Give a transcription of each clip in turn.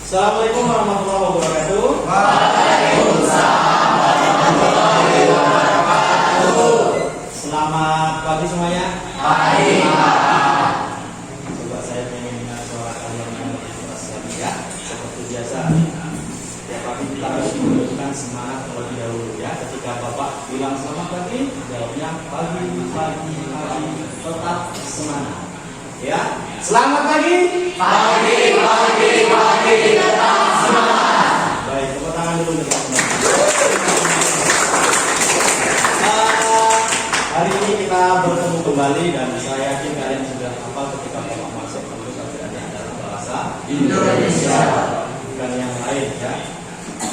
Assalamualaikum warahmatullahi wabarakatuh. Waalaikumsalam warahmatullahi wabarakatuh. Selamat pagi semuanya. Pagi. Coba saya pengen dengar suara kalian yang lebih keras lagi ya. Seperti biasa. Tiap pagi kita harus menunjukkan semangat terlebih dahulu ya. Ketika Bapak bilang selamat pagi, jawabnya pagi. Tetap semangat. Ya. Selamat pagi. Pagi, tetap semangat. Baik, tepuk tangan dulu nih, teman-teman. Hari ini kita bertemu kembali dan saya yakin kalian sudah hafal ketika Bapak masuk tentu saja ada dalam bahasa Indonesia, bukan yang lain ya.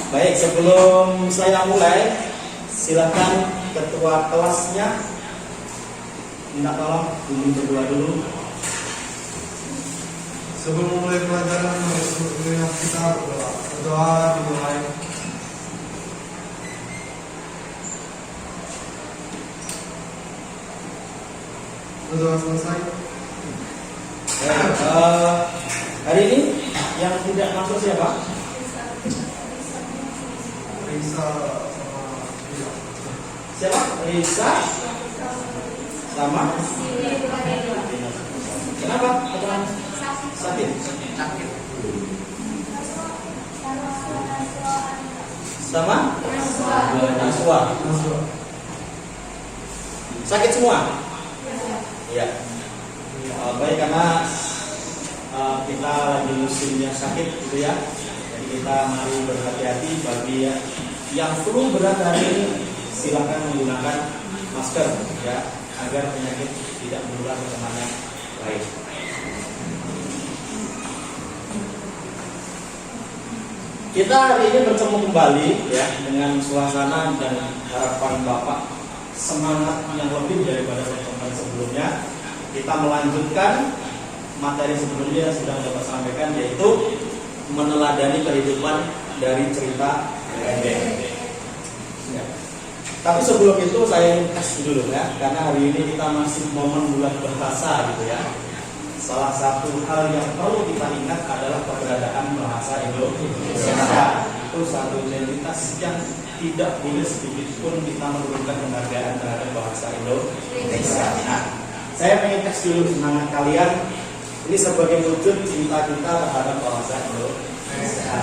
Baik, sebelum saya mulai, silakan ketua kelasnya minta tolong berdua dulu. Sebelum mulai pelajaran kita berdoa dimulai. Berdoa selesai. Hari ini yang tidak masuk siapa? Risa sama Ria. Siapa? Risa sama. Kenapa? Sakit. Sama? Naswa. Sakit semua? Iya. Baik, karena kita lagi musimnya sakit gitu ya. Jadi kita mari berhati-hati. Bagi yang flu berat hari ini silakan menggunakan masker ya, agar penyakit tidak menular ke tempat lain. Kita hari ini bertemu kembali ya dengan suasana dan harapan Bapak semangat yang lebih daripada pertemuan sebelumnya. Kita melanjutkan materi sebelumnya yang sudah Bapak sampaikan, yaitu meneladani kehidupan dari cerita pendek. Ya. Tapi sebelum itu saya ingin kasih dulu ya, karena hari ini kita masih momen bulan bahasa gitu ya. Salah satu hal yang perlu kita ingat adalah keberadaan bahasa Indonesia. Itu satu identitas yang tidak boleh sedikit pun kita menurunkan penghargaan terhadap bahasa Indonesia. Nah, saya pengen tes dulu semangat kalian. Ini sebagai wujud cinta kita terhadap bahasa Indonesia.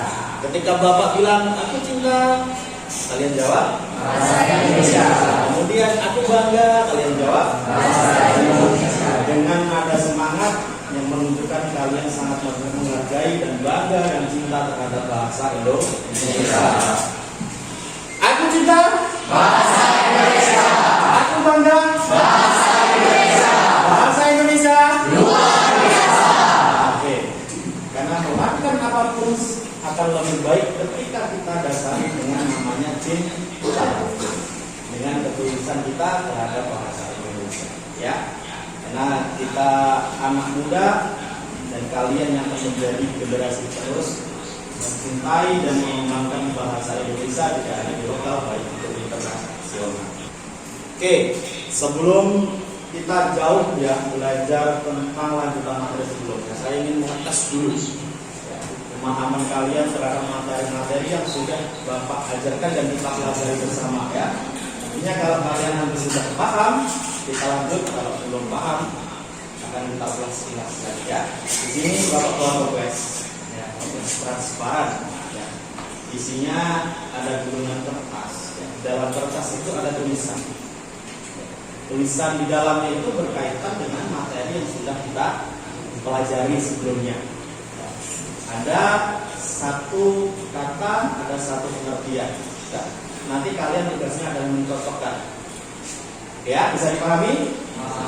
Ketika Bapak bilang aku cinta, kalian jawab Bahasa Indonesia. Kemudian aku bangga, kalian jawab Bahasa Indonesia. dengan ada semangat yang menunjukkan kalian sangat menghargai dan bangga dan cinta terhadap bahasa Indonesia. Aku cinta Bahasa Indonesia. Aku bangga Bahasa Indonesia. bahasa Indonesia. Luar biasa. Oke. Karena melakukan apapun akan lebih baik ketika kita dasari dengan namanya cinta, dengan ketulusan kita terhadap bahasa Indonesia. Ya. Karena kita anak muda dan kalian yang akan menjadi generasi terus mencintai dan mengembangkan bahasa Indonesia tidak hanya di lokal, baik itu internasional. Oke, sebelum kita jauh ya belajar tentang lanjutan materi sebelumnya, saya ingin mengetes dulu ya, pemahaman kalian terhadap materi-materi yang sudah Bapak ajarkan dan kita pelajari bersama ya. Artinya kalau kalian nanti sudah paham, kita lanjut. Kalau belum paham, akan kita ulas lagi ya. Di sini Bapak bawa toples, ya, toples transparan. Ya. Isinya ada gulungan kertas. Ya. Dalam kertas itu ada tulisan. Ya. Tulisan di dalamnya itu berkaitan dengan materi yang sudah kita pelajari sebelumnya. Ya. Ada satu kata, ada satu pengertian. Ya. Nanti kalian tugasnya adalah mencocokkan. Ya, bisa dipahami?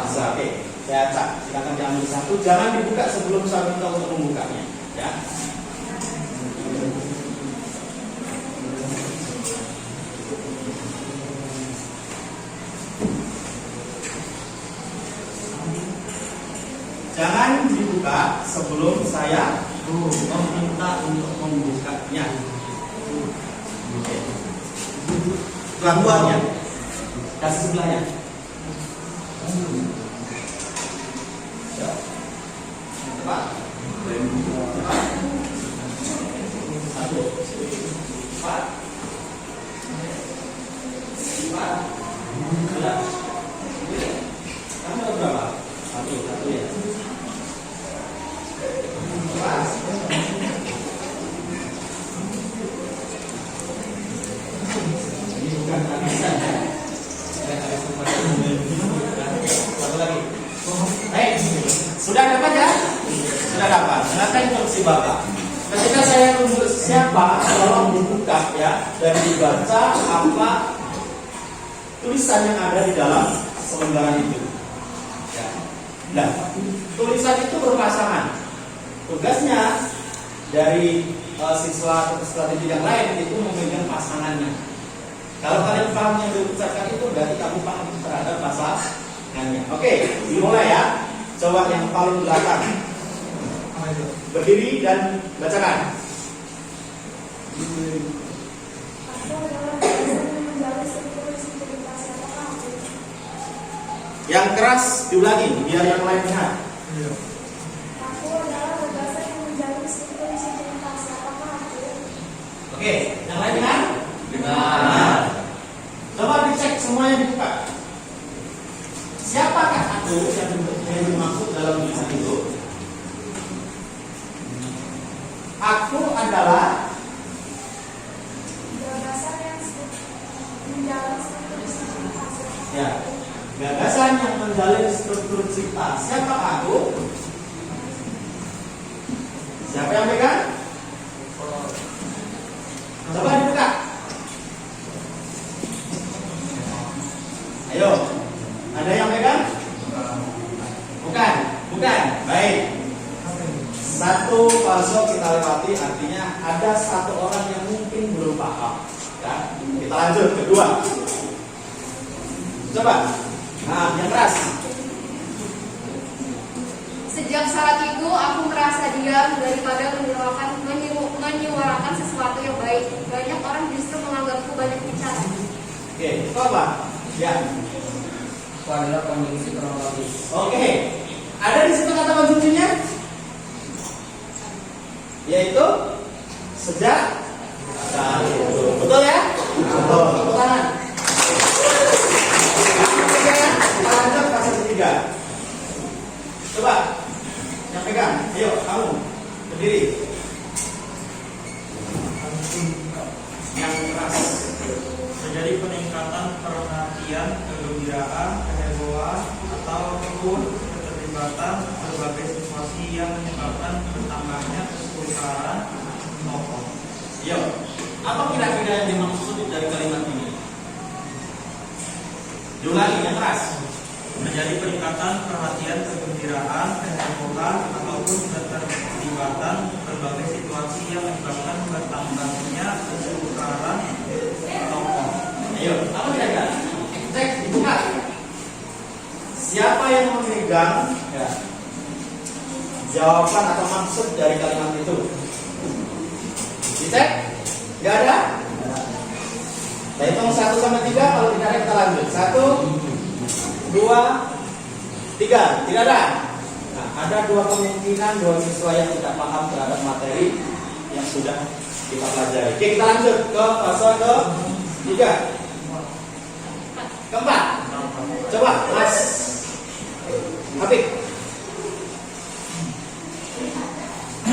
Bisa. Oke, saya acak. Silakan diambil satu. Jangan dibuka sebelum saya minta untuk membukanya. Ya. Jangan dibuka sebelum saya meminta untuk membukanya. Oke. Gangguannya kasih sebelahnya. Cepat. Sudah dapat ya? Sudah dapat. Silakan instruksi Bapak. Ketika saya tunjuk siapa, tolong dibuka ya dan dibaca apa tulisan yang ada di dalam selembaran itu. Ya. Nah, tulisan itu berpasangan. Tugasnya dari siswa atau peserta didik yang lain itu memegang pasangannya. Kalau kalian paham yang diucapkan itu berarti kamu paham terhadap pasangannya. Oke, dimulai ya. Coba yang paling belakang berdiri dan bacakan. Yang keras diulangi biar yang lain dengar. Aku adalah gagasan yang menjalin struktur integritas. Apakah aku? Oke, yang lain dengar? Dengar. Coba dicek semuanya dibuka. Siapakah aku yang dimaksud dalam tulisan itu? Aku adalah Gagasan yang menjalin struktur integritas. ya, gagasan yang menjalin struktur cipta. Siapa aku? Siapa yang pegang? Coba dibuka. Ayo, ada yang pegang? Bukan, bukan. Baik. Satu fase kita lewati, artinya ada satu orang yang mungkin belum paham. Ya, kita lanjut kedua. Coba. Nah, yang keras. Sejak saat itu aku merasa diam daripada menyuarakan sesuatu yang baik. Banyak orang justru menganggapku banyak bicara. Oke, itu apa? Ya. Itu adalah kondisi kronologis. Oke. Ada di situ kata kuncinya? Yaitu sejak saat itu. Betul ya? Betul. Tepuk tangan. Kita lanjut fase ketiga. Coba yang pegang. Ayo kamu berdiri. Yang keras. Terjadi peningkatan perhatian, kegembiraan, kehebohan, ataupun keterlibatan berbagai situasi yang menyebabkan bertambahnya kesukaran tokoh. Yo, apa kira-kira yang dimaksud dari kalimat ini? Diulangi yang keras. Terjadi peningkatan perhatian, kegembiraan, kehebohan, ataupun keterlibatan berbagai situasi yang menyebabkan bertambahnya kesukaran tokoh. Ayo, apa kira-kira? Cek, dibuka. Siapa yang memegang ya, jawaban atau maksud dari kalimat itu? Dicek? Gak ada? Kita hitung 1 sampai 3. Kalau tidak ada kita lanjut. 1, 2, 3. Tidak ada? Nah, ada dua kemungkinan dua siswa yang tidak paham terhadap materi yang sudah kita pelajari. Oke, kita lanjut ke fase ke-3. Keempat. Coba, Mas Habib.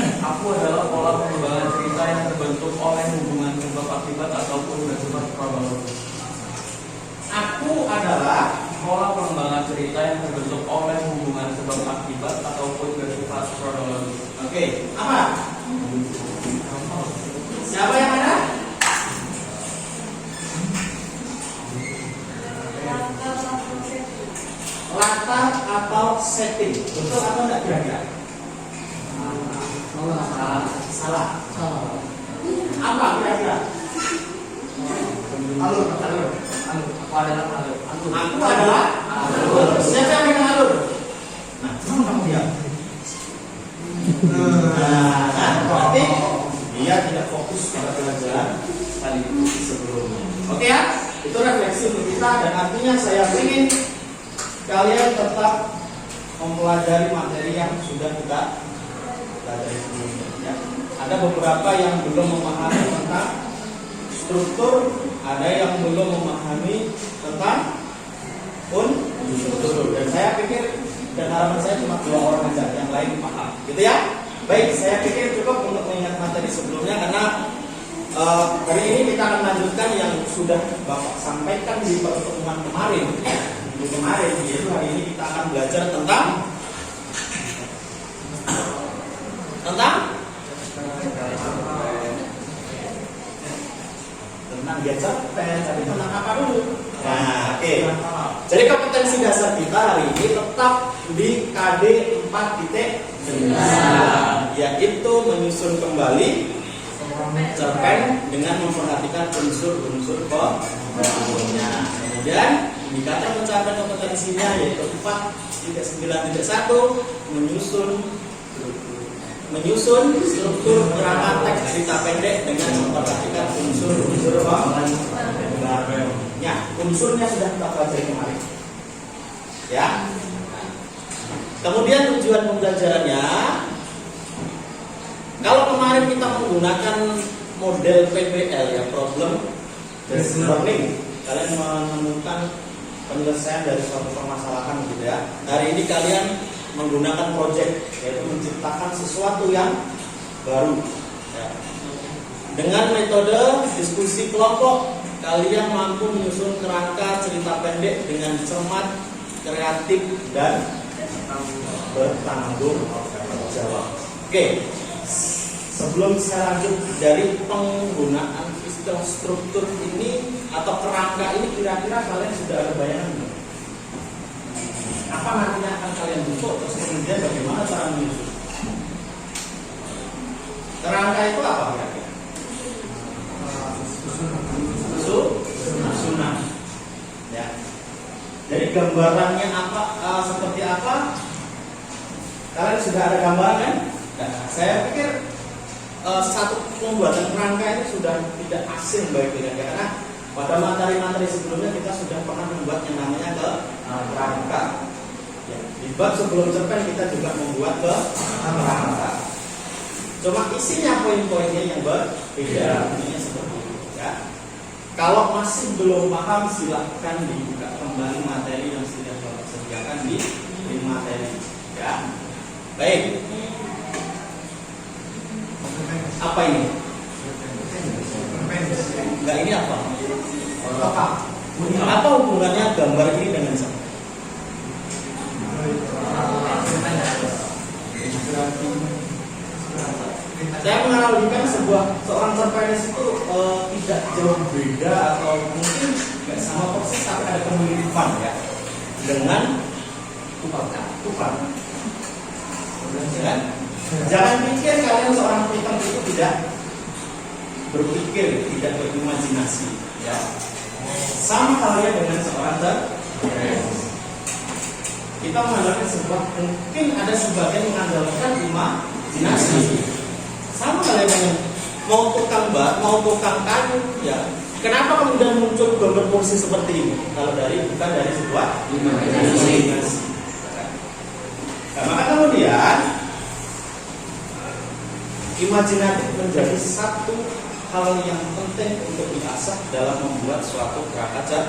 Aku adalah pola pengembangan cerita yang terbentuk oleh hubungan sebab akibat ataupun bersifat kronologis. Aku adalah Pola pengembangan cerita yang terbentuk oleh hubungan sebab akibat ataupun bersifat kronologis. Oke, apa? Siapa yang mana? Latar atau setting. Betul atau enggak kira-kira? Salah. Apa kira-kira? Alur. Aku adalah alur. Aku adalah alur. Siapa yang megang alur? Nah, cuma kamu diam. Nah, berarti dia tidak fokus pada pelajaran tadi sebelumnya. Oke ya, itu refleksi untuk kita dan artinya saya ingin kalian tetap mempelajari materi yang sudah kita pelajari sebelumnya. Ya. Ada beberapa yang belum memahami tentang struktur, ada yang belum memahami tentang unsur. Dan saya pikir dan harapan saya cuma 2 orang saja, yang lain paham. Gitu ya? Baik, saya pikir cukup untuk mengingat materi sebelumnya karena hari ini kita akan lanjutkan yang sudah Bapak sampaikan di pertemuan kemarin. Minggu kemarin, yaitu hari ini kita akan belajar tentang Oke. Jadi kompetensi dasar kita hari ini tetap di KD 4.9, yaitu menyusun kembali cerpen dengan memperhatikan unsur-unsur pembangunnya. Kemudian indikator pencapaian kompetensinya yaitu 4.9.1 menyusun struktur kerangka teks cerita pendek dengan memperhatikan unsur-unsur pembangunnya. Unsurnya sudah kita pelajari kemarin. Ya. Kemudian tujuan pembelajarannya, kalau kemarin kita menggunakan model PBL ya, problem based learning, kalian menemukan penyelesaian dari suatu permasalahan gitu ya. Hari ini kalian menggunakan project, yaitu menciptakan sesuatu yang baru ya. Dengan metode diskusi kelompok, kalian mampu menyusun kerangka cerita pendek dengan cermat, kreatif, dan bertanggung jawab. Oke, sebelum saya lanjut dari penggunaan sistem struktur ini atau kerangka ini, kira-kira kalian sudah ada bayangan belum? Apa nantinya akan kalian bentuk, terus kemudian bagaimana cara menyusun? Kerangka itu apa kira-kira? Susunan. Ya. Jadi gambarannya apa? Seperti apa? Kalian sudah ada gambaran kan? Nah, saya pikir satu pembuatan kerangka itu sudah tidak asing bagi kita karena pada materi-materi sebelumnya kita sudah pernah membuat yang namanya kerangka. Ya, di bab sebelum cerpen kita juga membuat kerangka. Cuma isinya poin-poinnya yang berbeda, intinya seperti itu. Ya. Kalau masih belum paham, silahkan dibuka kembali materi yang sudah Bapak sediakan di materi. Ya. Baik. Apa ini? Enggak, ini apa? Apa hubungannya gambar ini dengan saya? Saya menganalogikan seorang cerpenis itu tidak jauh beda atau mungkin nggak sama persis tapi ada kemiripan ya dengan tukang. Jangan pikir kalian seorang tukang itu tidak berpikir, tidak berimajinasi ya. Sama halnya dengan seorang cerpenis. Kita mengandalkan mungkin ada sebagian mengandalkan imajinasi. Sama halnya dengan mau tukang mau tukang kayu ya. Kenapa kemudian muncul gambar kursi seperti ini? Kalau bukan dari sebuah imajinasi. Nah, maka kemudian imajinatif menjadi satu hal yang penting untuk diasah dalam membuat suatu kerangka.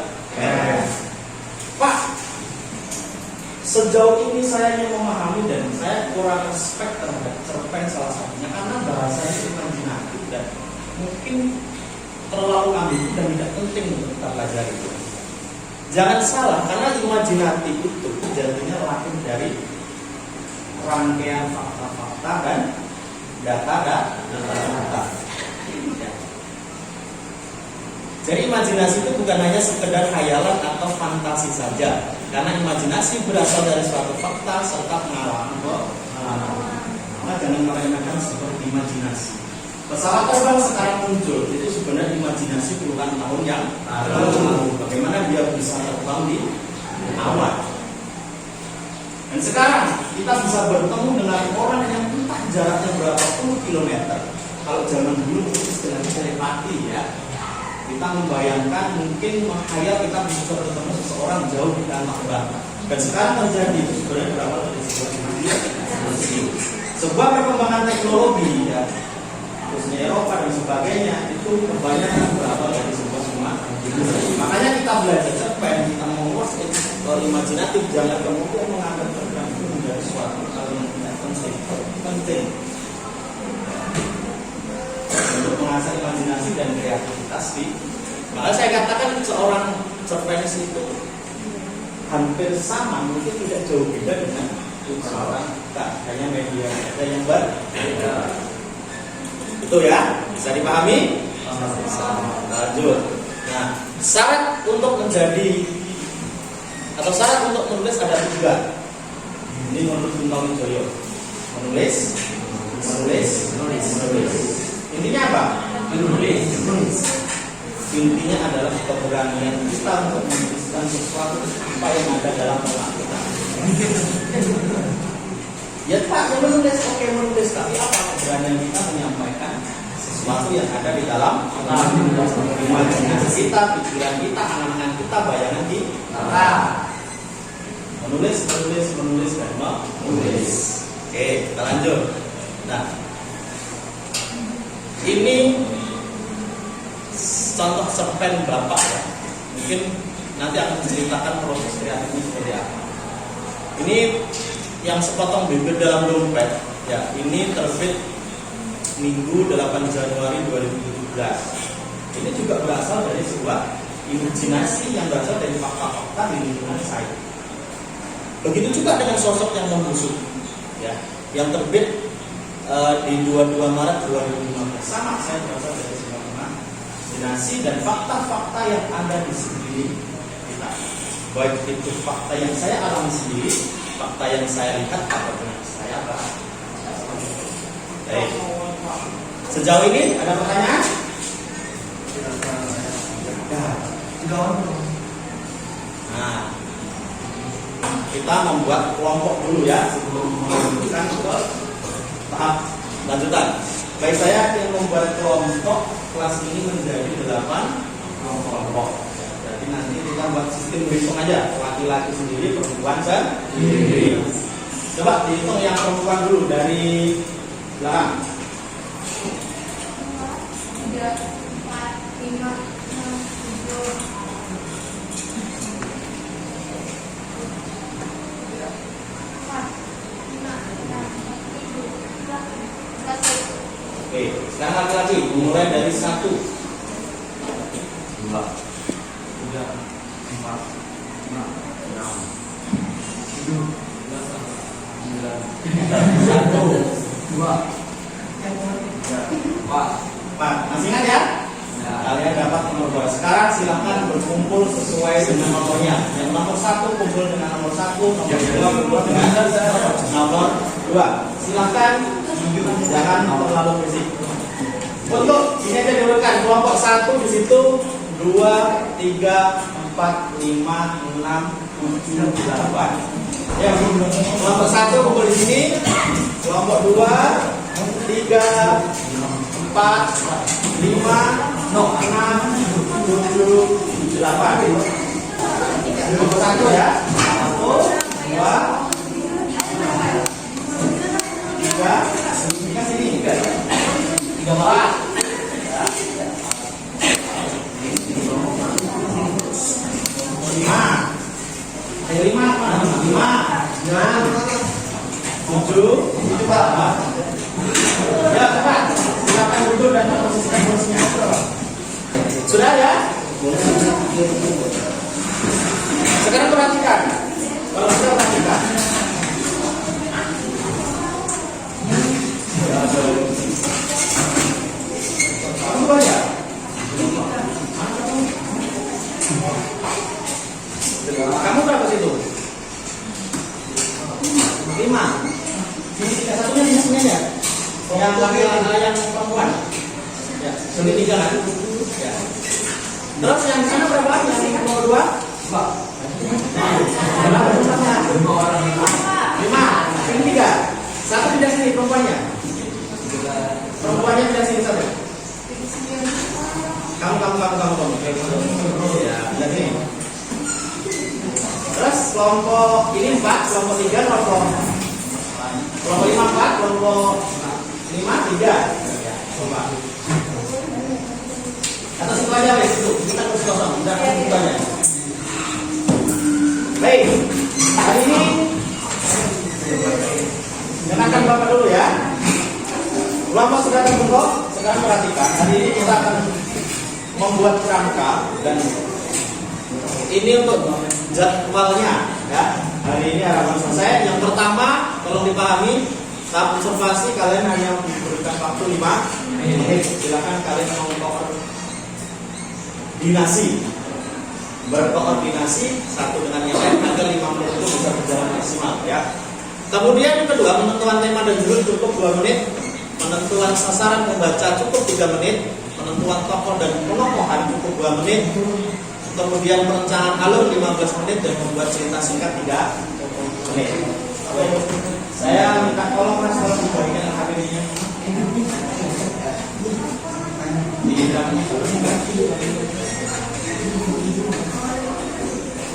Pak, sejauh ini saya ingin memahami dan saya kurang respect terhadap cerpen salah satunya karena bahasanya imajinatif dan mungkin terlalu ambigu dan tidak penting untuk kita pelajari. Jangan salah, karena imajinatif itu jadinya lahir dari rangkaian fakta-fakta dan data. Jadi imajinasi itu bukan hanya sekedar khayalan atau fantasi saja, karena imajinasi berasal dari suatu fakta serta pengalaman. Maka jangan meremehkan seperti imajinasi. Pesawat terbang sekarang muncul, itu sebenarnya imajinasi puluhan tahun yang lalu. Bagaimana dia bisa terbang di awan? Dan sekarang kita bisa bertemu dengan orang yang entah jaraknya berapa puluh kilometer. Kalau zaman dulu itu istilahnya telepati ya. Kita membayangkan mungkin menghayal kita bisa bertemu seseorang jauh di tanah barat. Dan sekarang terjadi itu sebenarnya berawal dari sebuah imajinasi. Sebuah perkembangan teknologi ya, khususnya Eropa dan sebagainya itu kebanyakan berawal dari sebuah imajinasi. Makanya kita belajar cerpen, kita menguasai imajinatif, jangan kemudian menganggap cerpen itu menjadi suatu hal yang tidak penting. Untuk mengasah imajinasi dan kreativitas maka saya katakan seorang cerpenis itu hampir sama, mungkin tidak jauh beda dengan seorang hanya media ada yang berbeda. Itu ya, bisa dipahami? Lanjut. Nah, syarat untuk menjadi Atau syarat untuk menulis ada 3. Ini menurut Bintang Wijoyo. Menulis. Intinya apa? Menulis. Intinya adalah keberanian kita untuk menuliskan sesuatu apa yang ada dalam otak kita. Ya Pak, menulis, oke menulis, tapi apa keberanian kita menyampaikan sesuatu yang ada di dalam imajinasi kita, pikiran kita, angan-angan kita, bayangan kita. Menulis dan menulis. Oke, kita lanjut. Nah, ini contoh cerpen Bapak ya. Mungkin nanti akan menceritakan proses kreatifnya seperti apa. Ini yang sepotong bibir dalam dompet ya, ini terbit Minggu 8 Januari 2017. Ini juga berasal dari sebuah imajinasi yang berasal dari fakta-fakta di lingkungan saya. Begitu juga dengan sosok yang membusuk ya, yang terbit di 22 Maret 2015. Sama, saya berasal dari sebuah imajinasi dan fakta-fakta yang ada di sekeliling kita. Baik itu fakta yang saya alami sendiri, fakta yang saya lihat ataupun yang saya baca. Baik. Sejauh ini ada pertanyaan? Nah, kita membuat kelompok dulu ya sebelum melanjutkan ke tahap lanjutan. Baik, saya ingin membuat kelompok kelas ini menjadi 8 kelompok. Jadi nanti kita buat sistem berhitung aja, laki-laki sendiri, perempuan sendiri. Coba dihitung yang perempuan dulu dari belakang. 3, 4, 5, 6, 7. Oke, sekarang laki-laki mulai dari 1, 2, 3, 4, 5, 6, 7, 8, 9, 10, 1, 2, 3, 4. Masih ingat ya? Kalian dapat nomor 2. Sekarang silahkan berkumpul sesuai dengan nomornya. Yang nomor 1 kumpul dengan nomor 1, nomor 2 kumpul dengan nomor 2. Silahkan, jangan terlalu berisik. Untuk ini aja diurutkan, kelompok 1 di situ 2, 3, 4, 5, 6, 7, 8. Ya, kelompok 1 kumpul di sini. Kelompok 2, 3, 4, 5, 6, 7, 8. Kelompok 1 ya. 1, 2, 3, sini 3 4. Dari 5 mana? 5, 7, Pak. Ya, Pak. Silakan duduk dan memposisikan kursinya. Sudah ya? Sekarang perhatikan. Kalau sudah perhatikan. Kamu banyak? Kamu berapa situ? 5. Sini 3, satunya di sini aja. Yang laki-laki yang perempuan. Ya, sini 3 kan? Ya. Terus yang sana berapa? Yang nomor 2? 2. Berapa jumlahnya? 5. Sini 3. Satu tidak sini perempuannya. Perempuannya tidak sini satu. Kamu. Ya, jadi. Terus kelompok ini 4, kelompok 3, kelompok 5 4, kelompok 5 3. Ya, coba. Atau situ aja wes, kita terus kosong, kita situ aja. Baik, hari ini kenakan Bapak dulu ya. Kelompok sudah terbentuk, sekarang perhatikan. Hari ini kita akan membuat kerangka dan ini untuk jadwalnya ya. Hari ini harapan selesai. Yang pertama, tolong dipahami, tahap observasi kalian hanya diberikan waktu 5 menit. Silakan kalian mau koordinasi berkoordinasi satu dengan yang lain agar 5 menit itu bisa berjalan maksimal ya. Kemudian yang kedua, penentuan tema dan judul cukup 2 menit, penentuan sasaran membaca cukup 3 menit, penentuan tokoh dan pengokohan cukup 2 menit, kemudian perencanaan alur 15 menit dan membuat cerita singkat 3 menit. Oke. Saya minta tolong Mas kalau dibagikan HPD-nya. Di belakangnya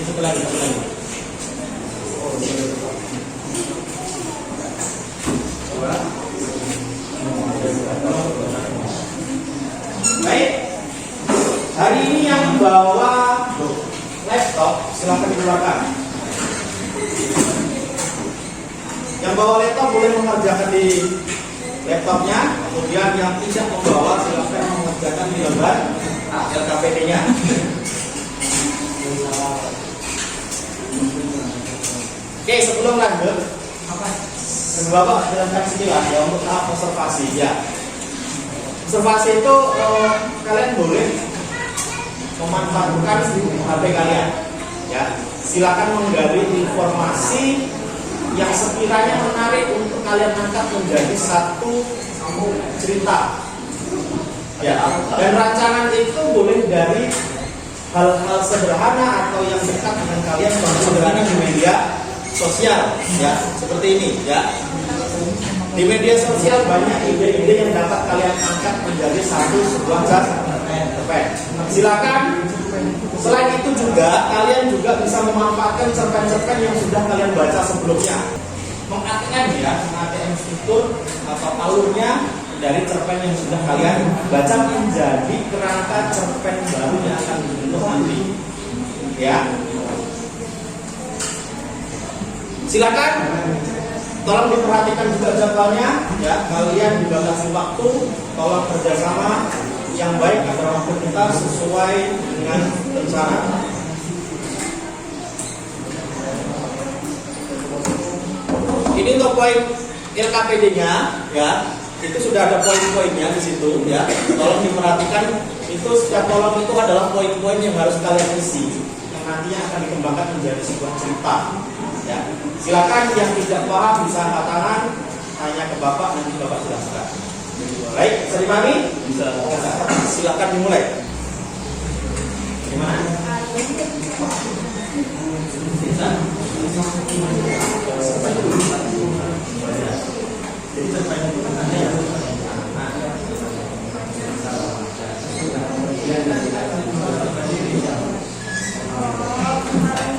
satu lagi. Baik. Hari ini yang bawa laptop silakan dikeluarkan. Yang bawa laptop boleh mengerjakan di laptopnya, kemudian yang tidak membawa silakan mengerjakan di lembar LKPD-nya. Oke, sebelum lanjut, Bapak jelaskan sekilas ya untuk tahap observasi ya. Observasi itu kalian boleh memanfaatkan HP kalian ya. Silakan menggali informasi yang sekiranya menarik untuk kalian angkat menjadi satu cerita ya. Dan rancangan itu boleh dari hal-hal sederhana atau yang dekat dengan kalian, sederhana di media sosial ya, seperti ini ya. Di media sosial banyak ide-ide yang dapat kalian angkat menjadi sebuah cerpen. Silakan. Selain itu juga kalian juga bisa memanfaatkan cerpen-cerpen yang sudah kalian baca sebelumnya. Meng-ATM struktur atau alurnya dari cerpen yang sudah kalian baca menjadi kerangka cerpen baru yang akan dibentuk nanti. Ya. Silakan. Tolong diperhatikan juga jadwalnya ya. Kalian dibatasi waktu, tolong kerjasama yang baik agar waktu kita sesuai dengan rencana. Ini untuk poin LKPD-nya ya. Itu sudah ada poin-poinnya di situ ya. Tolong diperhatikan, itu setiap kolom itu adalah poin-poin yang harus kalian isi yang nantinya akan dikembangkan menjadi sebuah cerita. Ya. Silakan yang tidak paham bisa angkat tangan, tanya ke Bapak, nanti Bapak jelaskan. Baik, bisa dipahami? Bisa. Silakan dimulai. Gimana? Bisa. Jadi cerpennya itu kan ada yang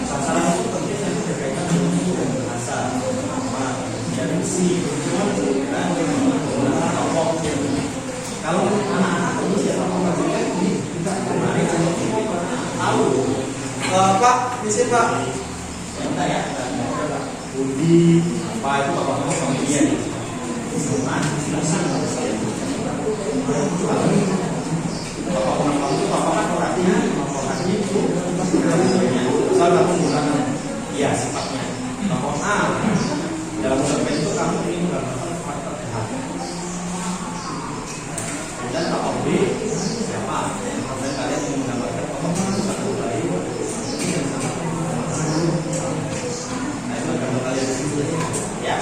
sasaran itu tentunya berkaitan dengan bahasa, nama, dan isi, kalau anak-anak terus ya memperhatikan ini kita kemarin tahu. Pak, di sini Pak. Sebentar ya. Budi, apa itu Bapak kamu familiar nih? Bapak kamu itu Bapak kan orangnya itu salah menggunakan ya sifatnya. Bapak dalam cerpen itu kamu ingin menggambarkan karakter jahat. Dan Bapak B siapa? Sampai kalian ingin menggambarkan Bapak itu satu bayi. Nah itu gambar kalian di sini ya.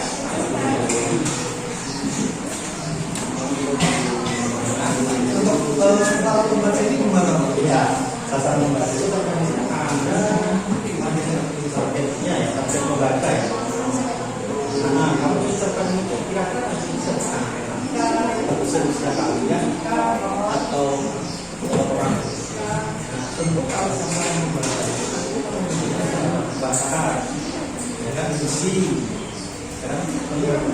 Kalau membaca ini gimana Pak? Ya, sasaran membaca itu kan ada targetnya ya, target membaca ya. Nah, kamu bisa kan kira-kira bisa kalian atau orang. Nah, tentu kalau sasaran membaca itu bahasa ya kan isi kan kita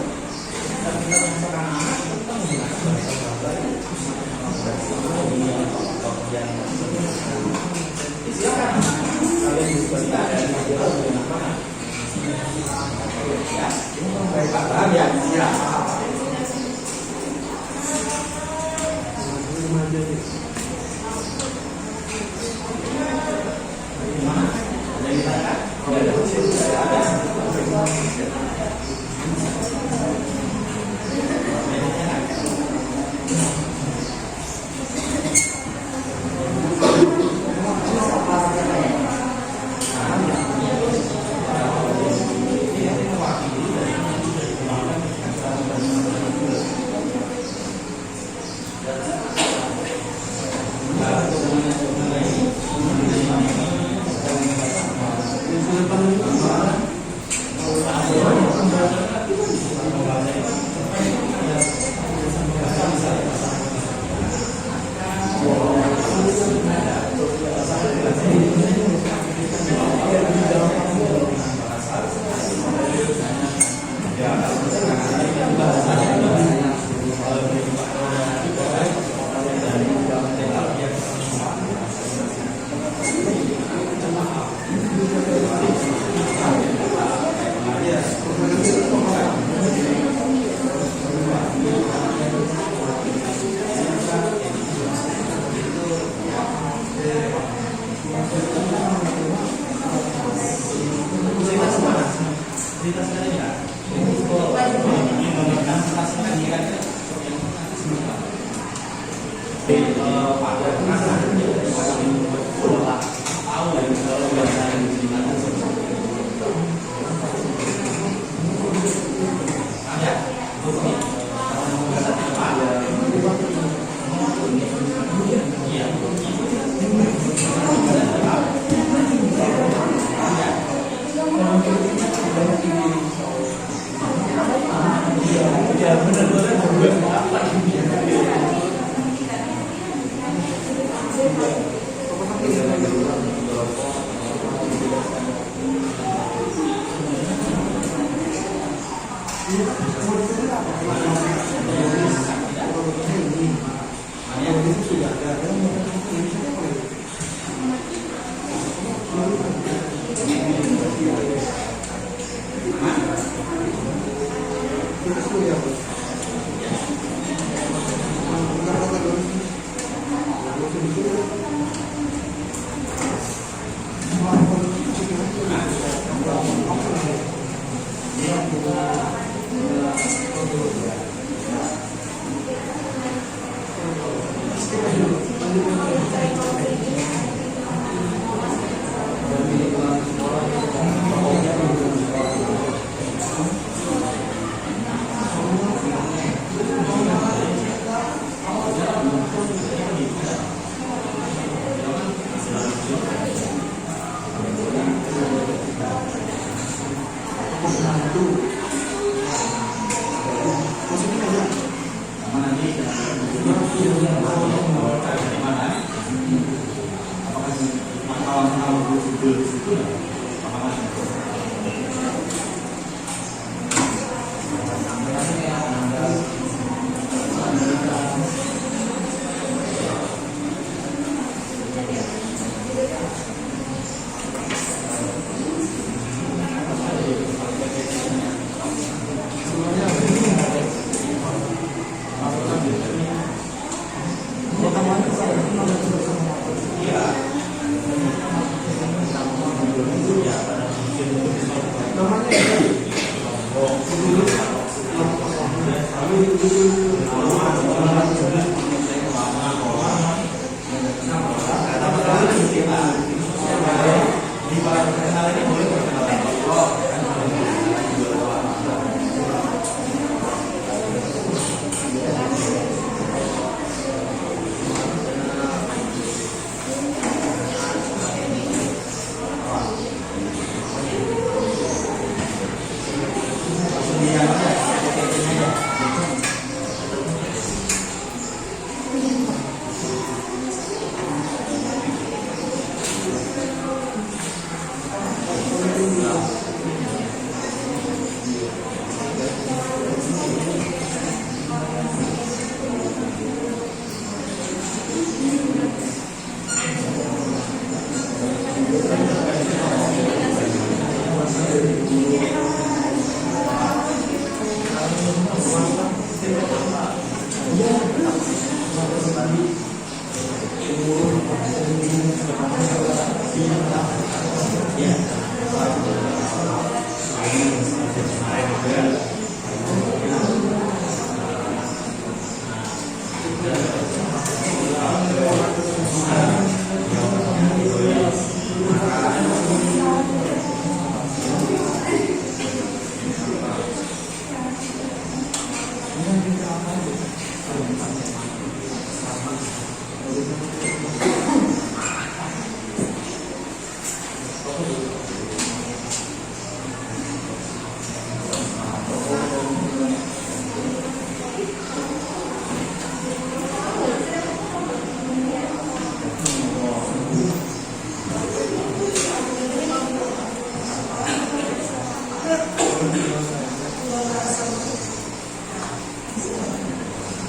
bicara anak kita menggunakan bahasa yang silakan kalian diskusikan dan belajar dengan apa ya paham ya gimana ada yang ditanya ada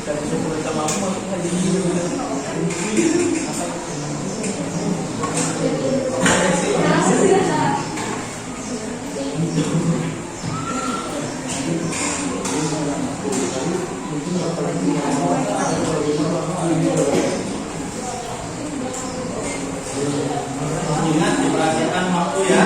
dan saya minta maaf untuk hari ini. Ingat diperhatikan waktu ya.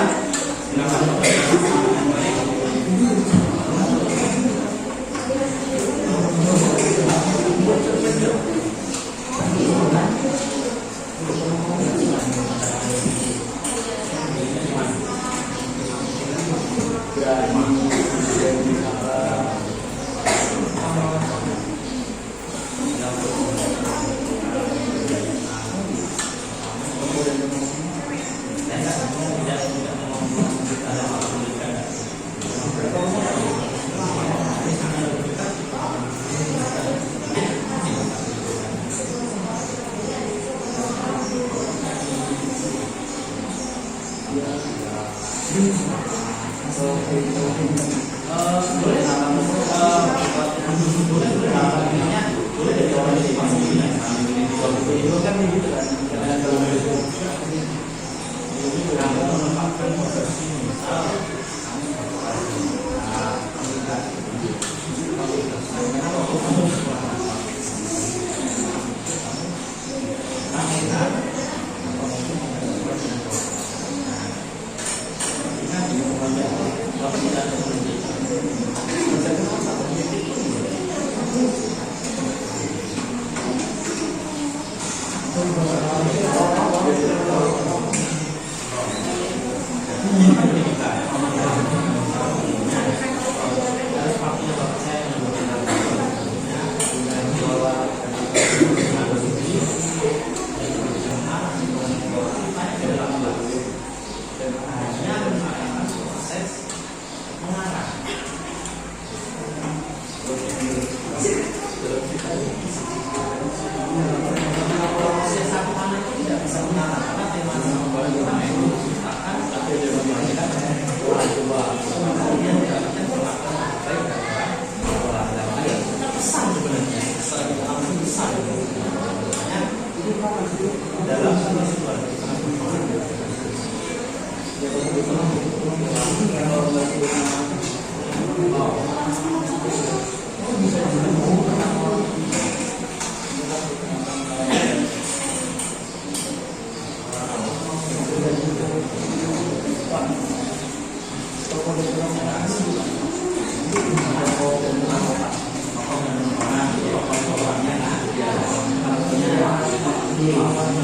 Silakan.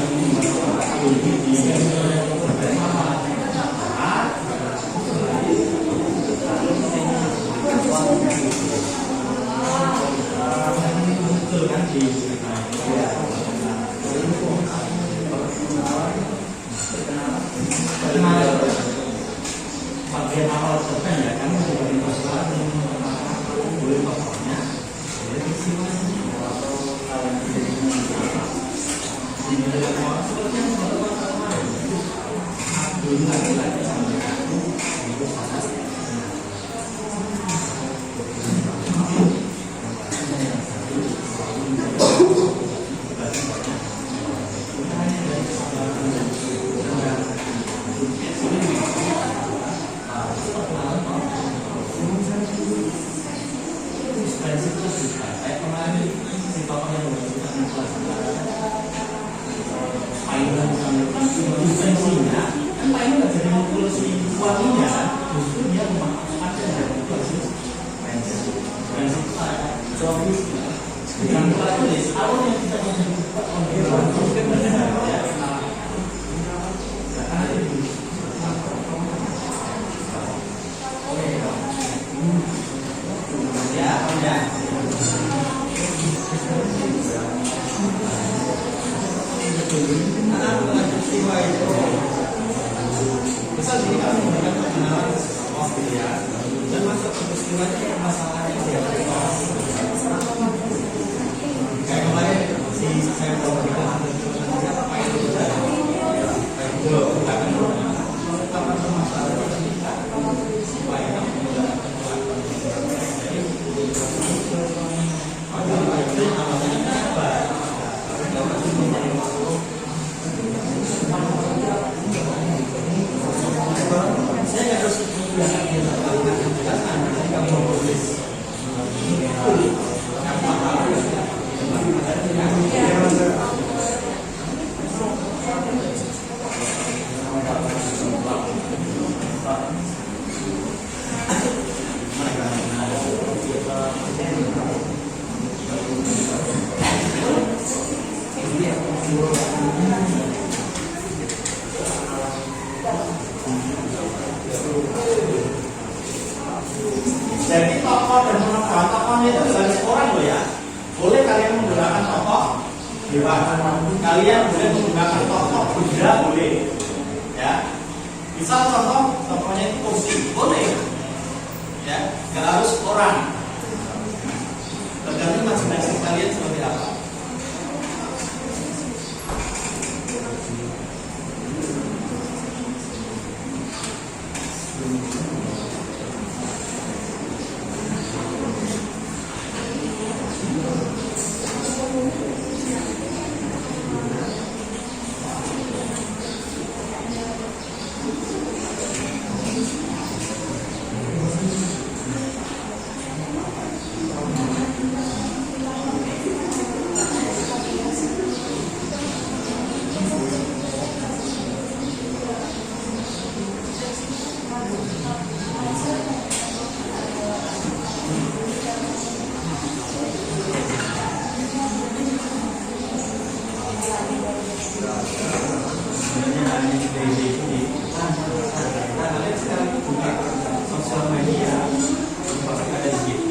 Bagian awal cerpen ya, kami sudah dipersoalkan boleh pokoknya, boleh visualnya atau kalian jadi ini adalah seperti yang teman-teman kemarin. Belum lagi sampai aku itu sangat Jadi tokoh dan pemeran tokohnya itu harus orang loh ya. Boleh kalian menggunakan tokoh dewa, kalian boleh menggunakan tokoh Buddha, boleh ya. Misal contoh tokohnya itu kursi, boleh ya, nggak harus orang, tergantung masing-masing kalian seperti apa. Sosial media pasti ada di situ.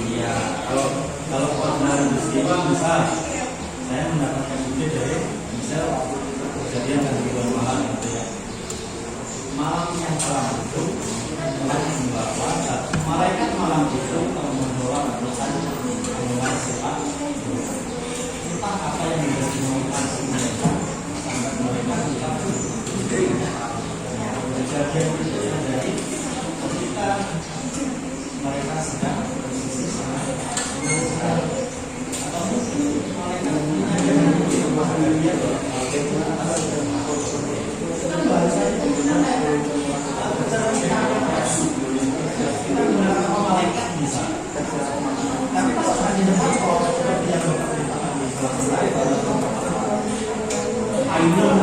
Iya, kalau pernah peristiwa misal saya mendapatkan ide dari misal kejadian dari bulan malam gitu ya. Malam yang malam itu telah membawa satu malaikat malam itu membawa ratusan dengan sifat entah apa yang menjadi motivasi mereka sampai mereka tidak kejadian itu terjadi ketika mereka sedang posisi sangat menyenangkan atau mungkin mereka punya yang bahagia kita bahasa itu benar bicara kita menggunakan malaikat bisa tapi pas di depan kalau seperti yang diperintahkan di salah satu I know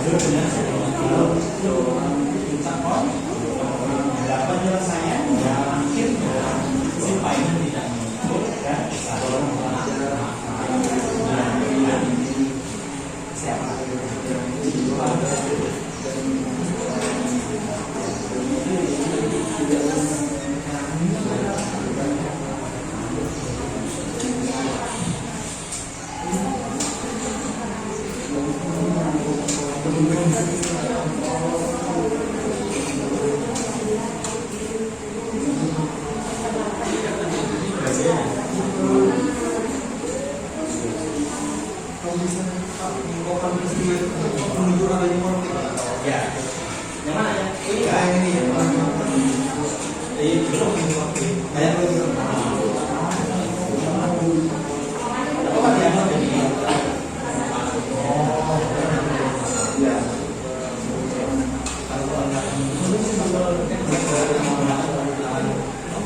dan saya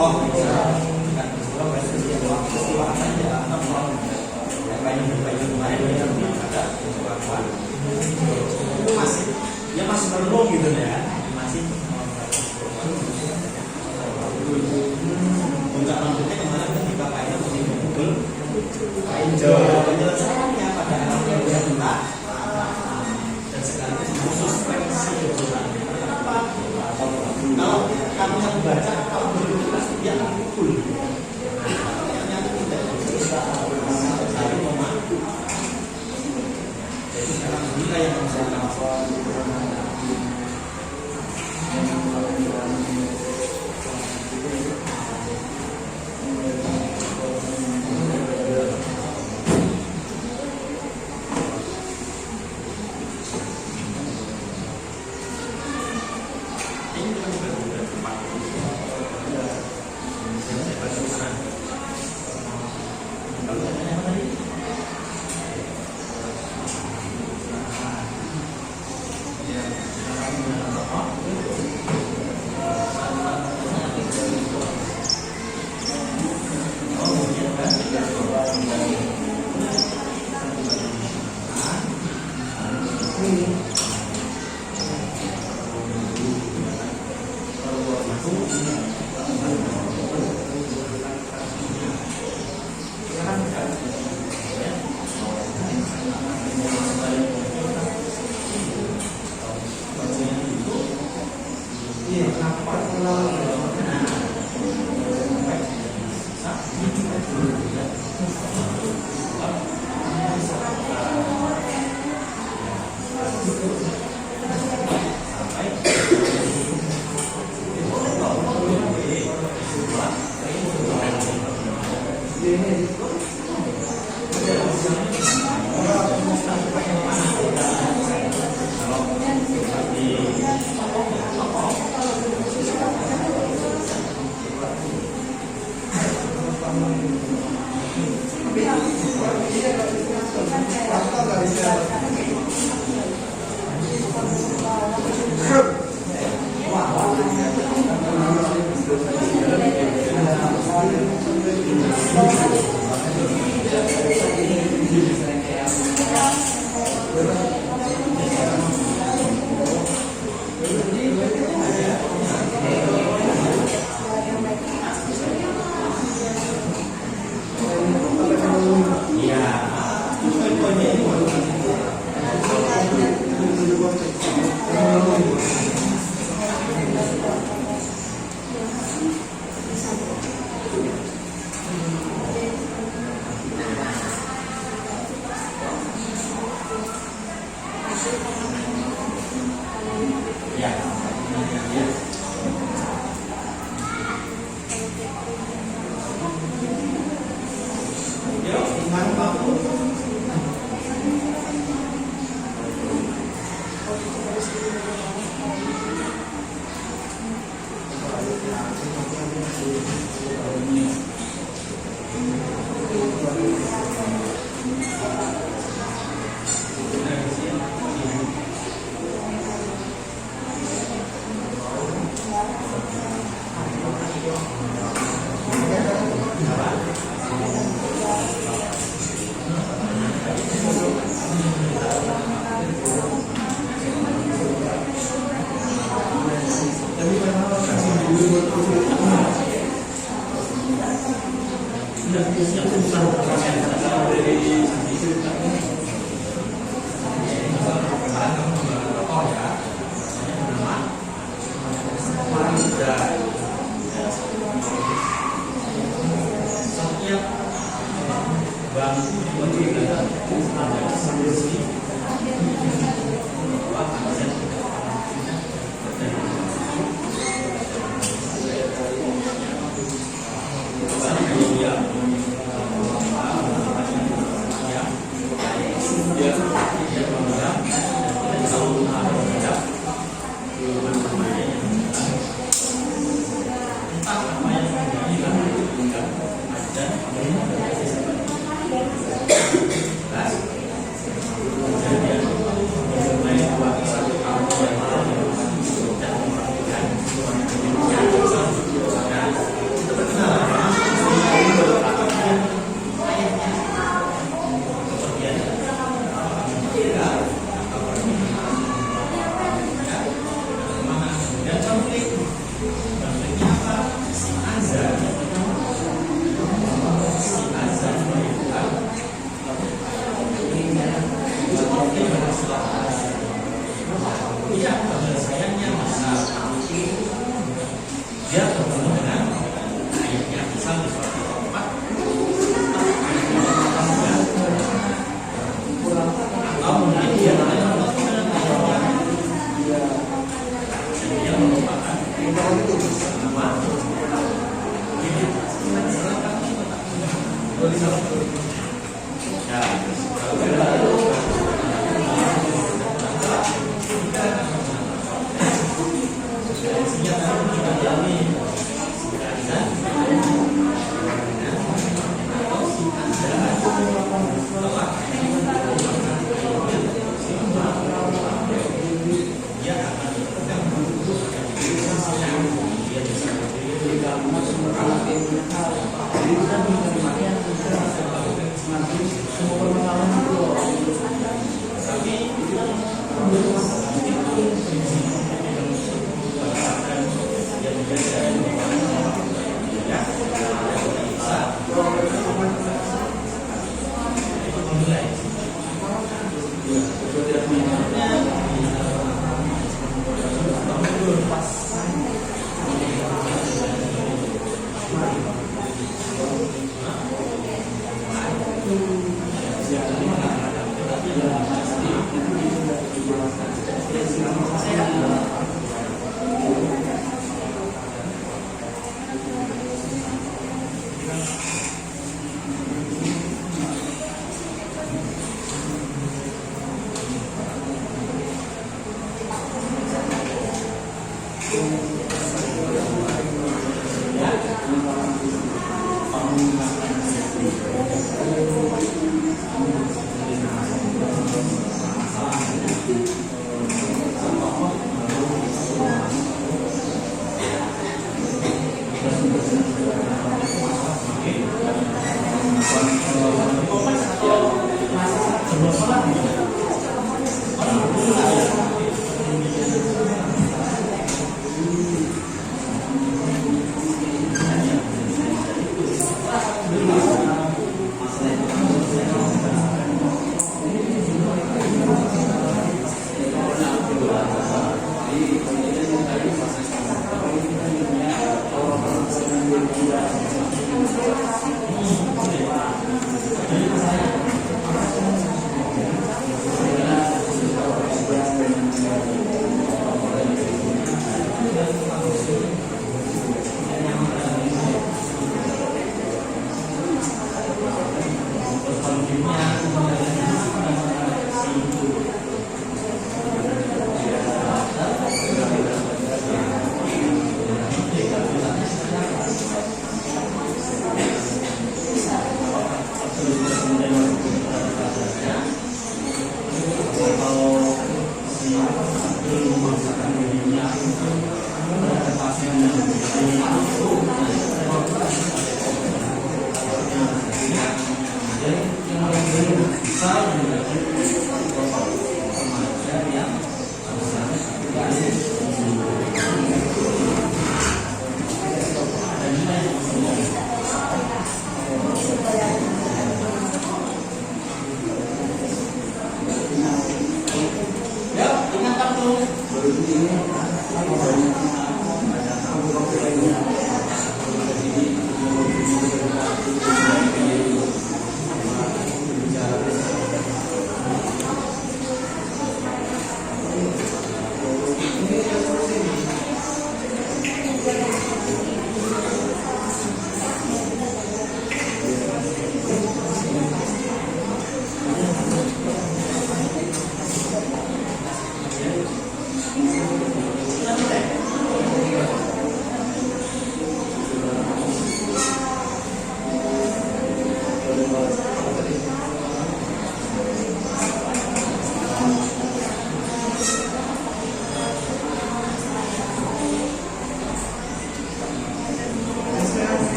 Oh, peristiwa apa saja payung kemarin yang ada perlakuan itu masih dia masih perlu gitu ya, masih puncak lanjutnya kemarin ketika payung masih mengumpul penyelesaiannya pada akhirnya dia minta dan sekaligus khusus prediksi kenapa kalau kamu yang membaca kalau berjugas dia akan pukul ternyata tidak bisa saling memadu. Jadi sekarang kita yang mengusahakan Nah, Awalnya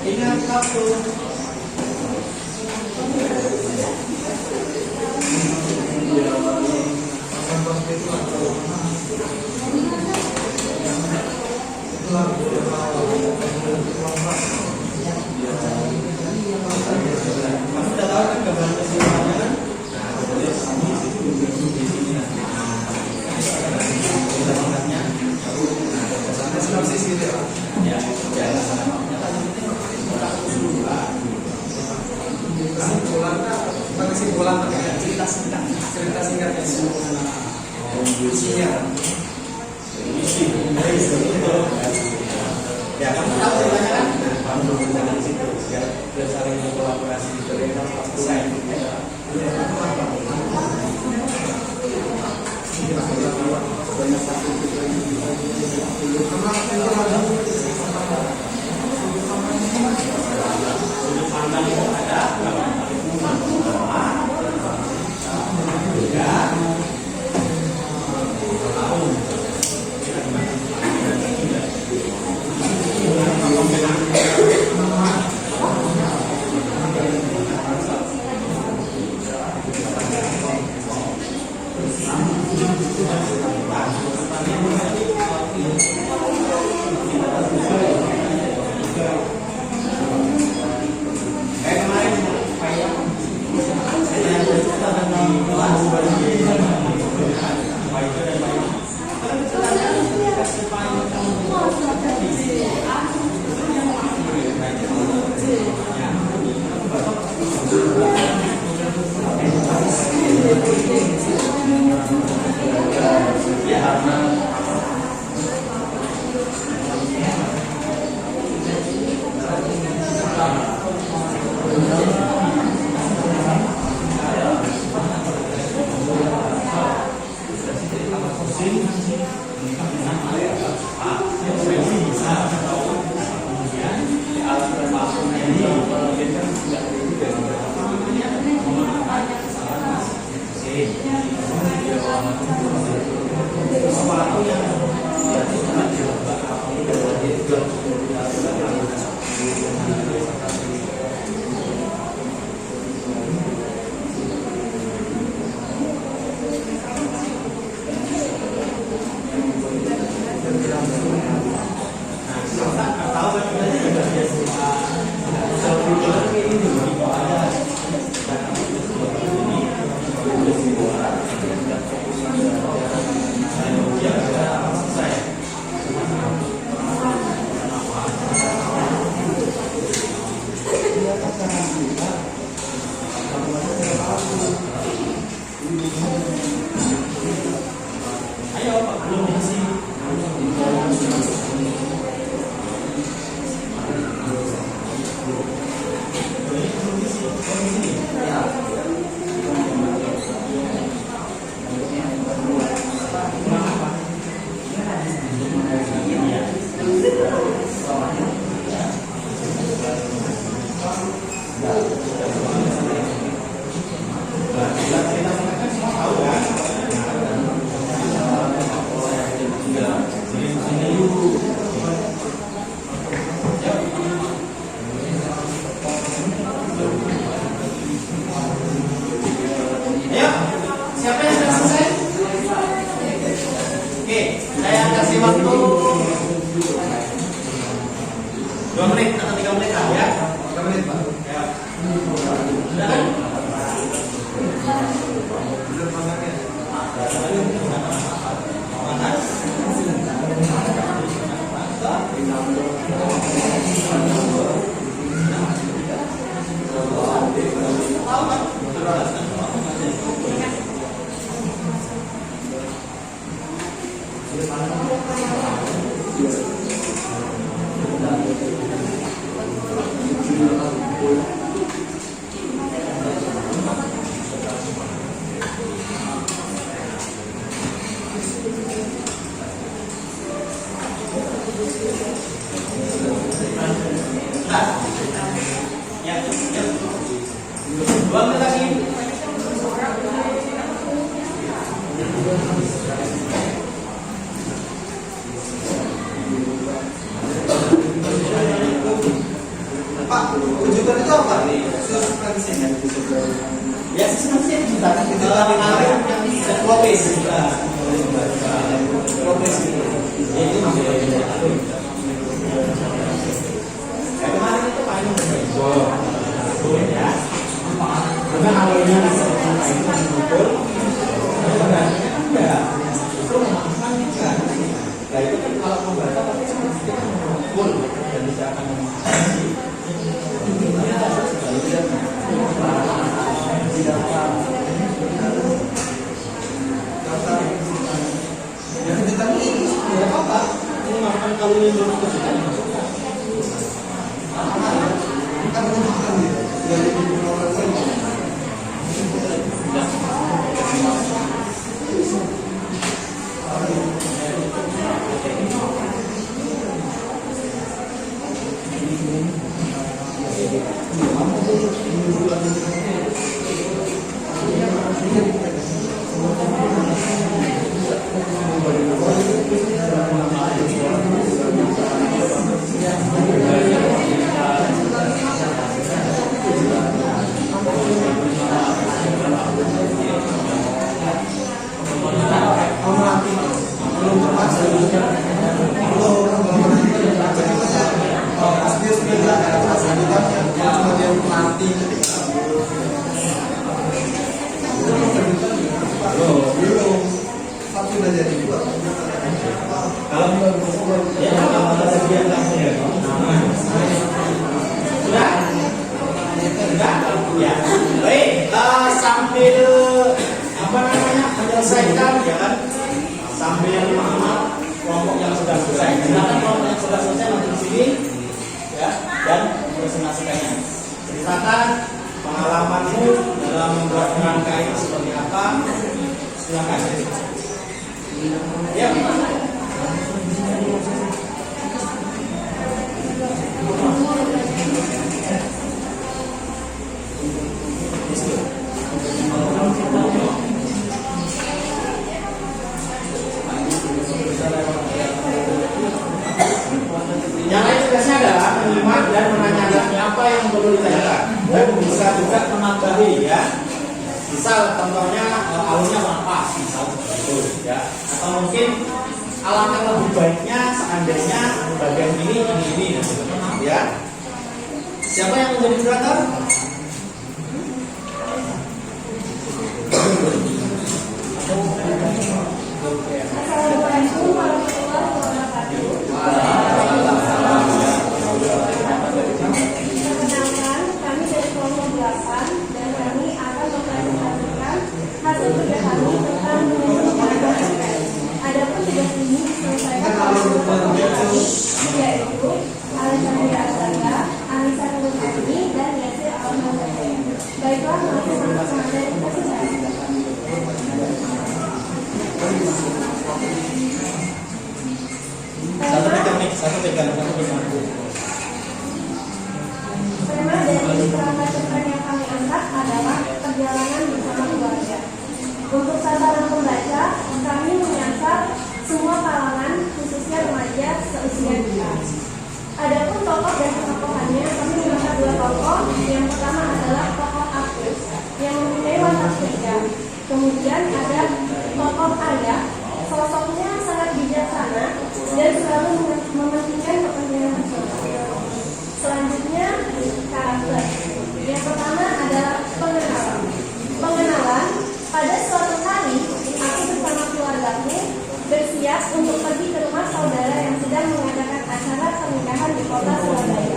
Ingat satu. Kamu sudah tahu kan gambaran kesimpulannya kan? Sinopsis gitu ya. Ya, Kesimpulan cerita singkat isinya. ya kamu tahu ceritanya kan? Nah, kamu berusaha di situ biar saling berkolaborasi dari selesai. Sudut pandang itu ada Ya, ya. 2 menit lagi. Pak, rujukan itu apa nih? Suspensi. Ya, suspensi kita kemarin yang progres kita. Progres itu. Ya, itu maksudnya. Kemarin itu paling ya. Karena awalnya betul, sebenarnya enggak. Itu memanfaatkan. Nah itu kan kalau membaca pasti kita mengumpul dan bisa akan memahami. Yang kita ini Ya apa? Ini makan kalau ini belum kita masukkan. kan menunjukkan dia dari orang lain. Menyelesaikan ya kan sambil mengamat kelompok yang sudah selesai. Silakan kelompok yang sudah selesai nanti di sini ya dan presentasikannya. Ceritakan pengalamanmu dalam membuat kerangka itu seperti apa. Silakan. Ya. Yang lain tugasnya adalah menyimak dan menanyakan apa yang perlu ditanyakan dan bisa juga menambahi ya. Misal contohnya alurnya kurang pas, misal itu ya. Atau mungkin alangkah lebih baiknya seandainya bagian ini ya. Siapa yang menjadi moderator? Assalamualaikum warahmatullahi wabarakatuh. Perkenalkan, kami dari kelompok 8 dan kami akan mempresentasikan hasil kerja kami tentang manajemen SPS. Adapun tugas ini diselesaikan oleh kelompok kami, yaitu Alexandria Astaga, Anissa Nurhani, dan Yasir Al-Mazhari. Baiklah, langsung masuk ke materi presentasi. Satu pegang. Tema dari kerangka cerpen yang kami angkat adalah perjalanan bersama keluarga. Untuk sasaran pembaca, kami menyasar semua kalangan, khususnya remaja seusia kita. Adapun tokoh dan tokohannya, kami mengangkat 2 tokoh. Yang pertama adalah tokoh Agus yang mempunyai watak kerja. Kemudian ada tokoh Ayah, sosoknya sangat bijaksana dan selalu mementingkan kepentingan bersama. Selanjutnya karakter. Yang pertama adalah pengenalan. Pengenalan, pada suatu hari aku bersama keluargaku bersiap untuk pergi ke rumah saudara yang sedang mengadakan acara pernikahan di kota Surabaya.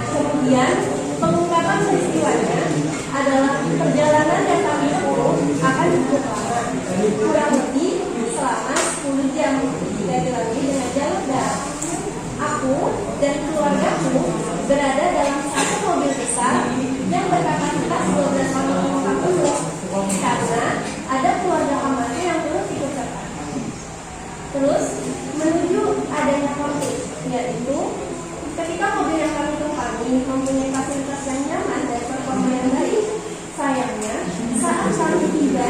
Kemudian pengungkapan peristiwanya adalah perjalanan yang kami tempuh akan cukup lama, kurang lebih selama 10 jam jika dilalui dengan jalur darat. Aku dan keluargaku berada dalam satu mobil besar yaitu ketika mobil yang kami tumpangi mempunyai fasilitas yang nyaman dan performa yang baik. Sayangnya, saat kami tiba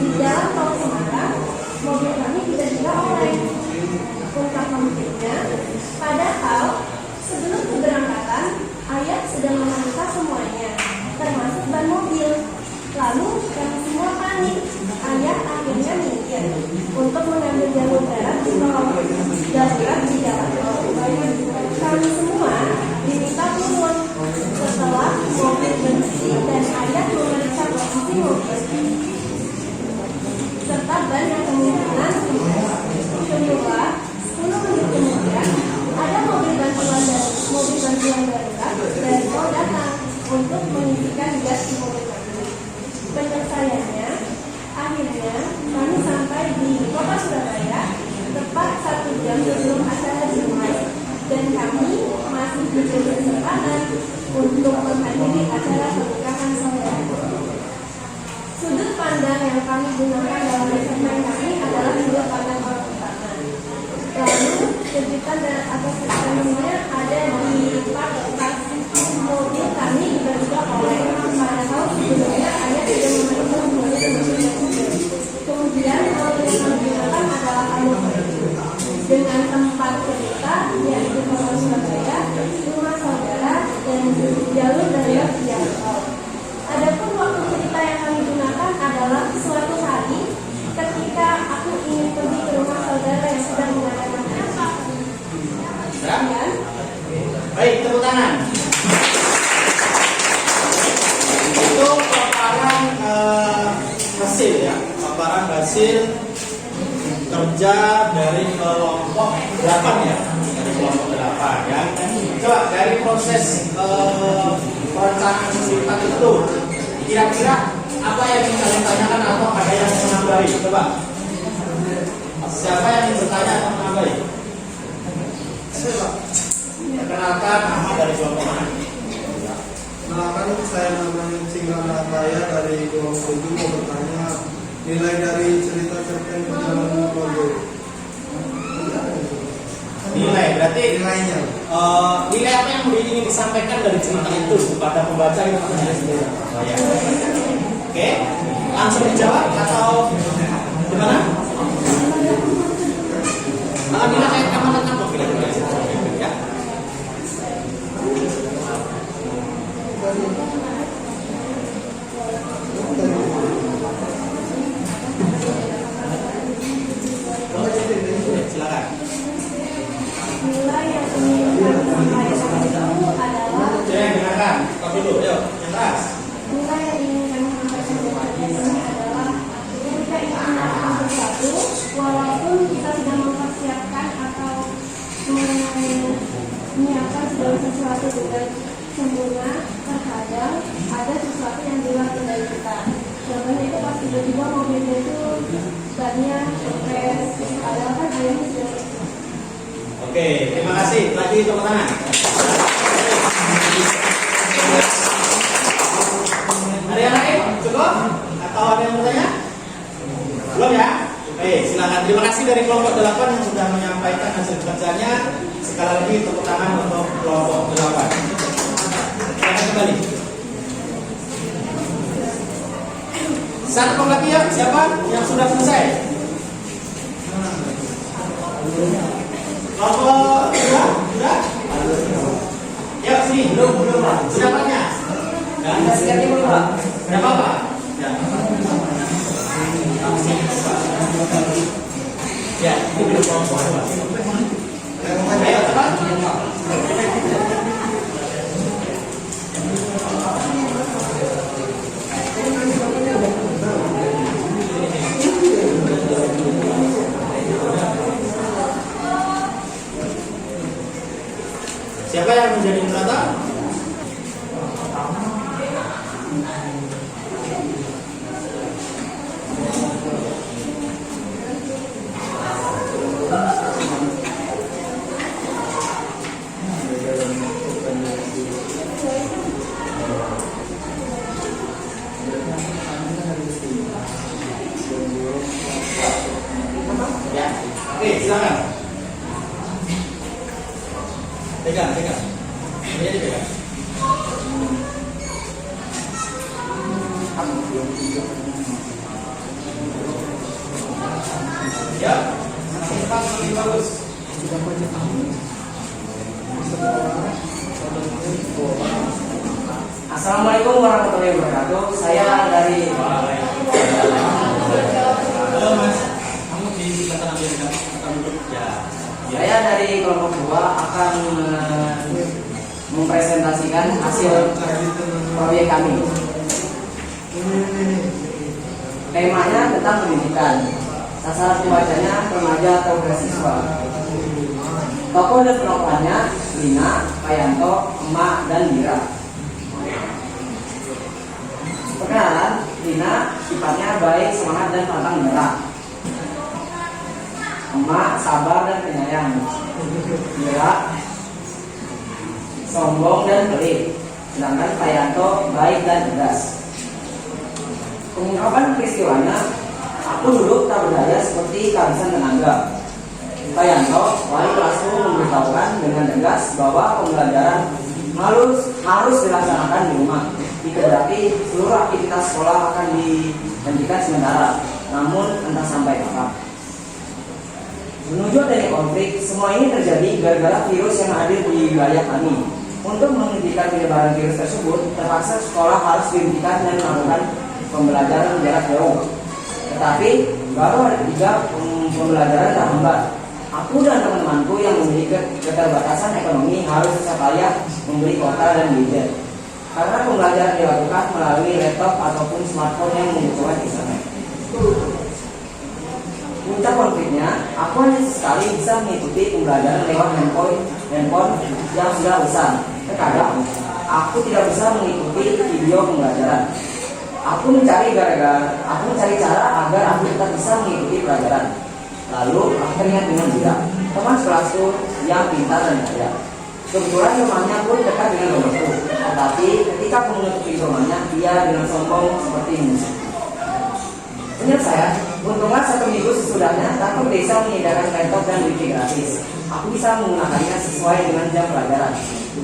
di jalan tol Semarang, mobil kami tiba-tiba oleng. Ungkap pemutiknya, padahal sebelum keberangkatan, ayah sudah memeriksa semuanya, termasuk ban mobil. Lalu kami semua panik. Ayah akhirnya minggir untuk mengambil jalur darat di tol darurat di jalan tol. Kami semua diminta turun setelah mobil berhenti dan ayah memeriksa posisi mobil serta ban yang kemungkinan kedua. 10 menit kemudian ada mobil bantuan darurat dari tol datang untuk mengisikan gas di mobil kami. Penyelesaiannya, akhirnya kami sampai di kota Surabaya tepat 1 jam sebelum acara dimulai, dan kami masih diberi kesempatan untuk menghadiri acara pernikahan saudara. Sudut pandang yang kami gunakan dalam segmen kami adalah sudut pandang orang utama. Lalu kejutan dan atas kejutannya ada di pas mobil kami tiba-tiba oleh, padahal sebelumnya ayah tidak memeriksa mobil. Kemudian mobil yang kami gunakan adalah Alfa dengan tempat cerita yaitu kota Surabaya, rumah saudara, dan jalur darurat di jalan tol. Adapun waktu cerita yang kami gunakan adalah suatu hari ketika aku ingin pergi ke rumah saudara yang sedang mengadakan apa. Kemudian, Baik, tepuk tangan. Itu paparan hasil ya, paparan hasil kerja dari kelompok 8 ya, dari kelompok 8 ya. Coba dari proses perencanaan singkat itu, kira-kira apa yang ingin kalian tanyakan atau ada yang menambahi? Coba, siapa yang ingin bertanya atau menambahi? Perkenalkan nama dari kelompok mana? Kenalkan, saya namanya Singgana Raya dari kelompok 7, mau bertanya nilai dari cerita-cerita yang perjalanan kelompok. Nilai, berarti Nilainya nilai apa yang ingin disampaikan dari cerita itu kepada pembaca yang namanya sendiri? Oke, langsung dijawab atau gimana? Nilai kayak kamu tentang kok kira-kira ya? Silakan. nilai yang ingin kami sampaikan itu adalah Saya dengarkan, stop dulu, yuk, yang keras. nilai yang ingin kami sampaikan di sini adalah ketika kita melakukan sesuatu, walaupun kita sudah mempersiapkan atau menyiapkan segala sesuatu dengan sempurna, terkadang ada sesuatu yang di luar kendali kita. Contohnya itu pas tiba-tiba mobilnya itu bannya kempes, padahal kan ayahnya sudah. Oke, terima kasih. Lagi tepuk tangan. Ada yang lain? Cukup? Atau ada yang bertanya? Belum ya? Oke, silakan. Terima kasih dari kelompok 8 yang sudah menyampaikan hasil kerjanya. Sekali lagi tepuk tangan untuk kelompok 8. Silakan kembali. Satu lagi ya, siapa yang sudah selesai? Kelompok 2? Sudah? Ya, sini. Belum. Sudah banyak? Dan sekali belum, Pak. Sudah apa? Ya. Ya, ini belum kelompok 2. Ayo, cepat. Siapa yang menjadi moderator? Ya, oke, silakan. Pegang. Ini dipegang. Ya, semakin cepat semakin bagus. Assalamualaikum warahmatullahi wabarakatuh. Saya dari Halo Mas, kamu di belakang ambil kita duduk ya. saya dari kelompok 2 akan mempresentasikan hasil proyek kami. Temanya tentang pendidikan. Sasaran pembacanya remaja atau mahasiswa. Tokoh dan penokohannya Lina, Payanto, Emak, dan Dira. Perkenalan, Lina sifatnya baik, semangat, dan pantang menyerah. Emak sabar dan penyayang. Dira sombong dan pelit. Sedangkan Payanto baik dan tegas. Pengungkapan peristiwanya, aku duduk tak berdaya seperti kehabisan tenaga. Payanto, wali kelasku, memberitahukan dengan tegas bahwa pembelajaran harus dilaksanakan di rumah. Itu berarti seluruh aktivitas sekolah akan dihentikan sementara, namun entah sampai kapan. Menuju adanya konflik, semua ini terjadi gara-gara virus yang hadir di wilayah kami. Untuk menghentikan penyebaran virus tersebut, terpaksa sekolah harus dihentikan dan melakukan pembelajaran jarak jauh. Tetapi baru ada 3 pembelajaran terhambat. Aku dan teman-temanku yang memiliki keterbatasan ekonomi harus susah payah membeli kuota dan gadget. Karena pembelajaran dilakukan melalui laptop ataupun smartphone yang membutuhkan internet. Puncak konfliknya, aku hanya sekali bisa mengikuti pembelajaran lewat handphone yang sudah besar. Terkadang aku tidak bisa mengikuti video pembelajaran. Aku mencari cara agar aku tetap bisa mengikuti pelajaran. Lalu aku teringat dengan Dira, teman sekelasku yang pintar dan kaya. Kebetulan rumahnya pun dekat dengan rumahku. Tetapi ketika aku menutup pintu rumahnya, dia dengan sombong seperti musuh. Menurut saya, untunglah 1 minggu sesudahnya, Telkom desa menyediakan laptop dan wifi gratis. Aku bisa menggunakannya sesuai dengan jam pelajaran.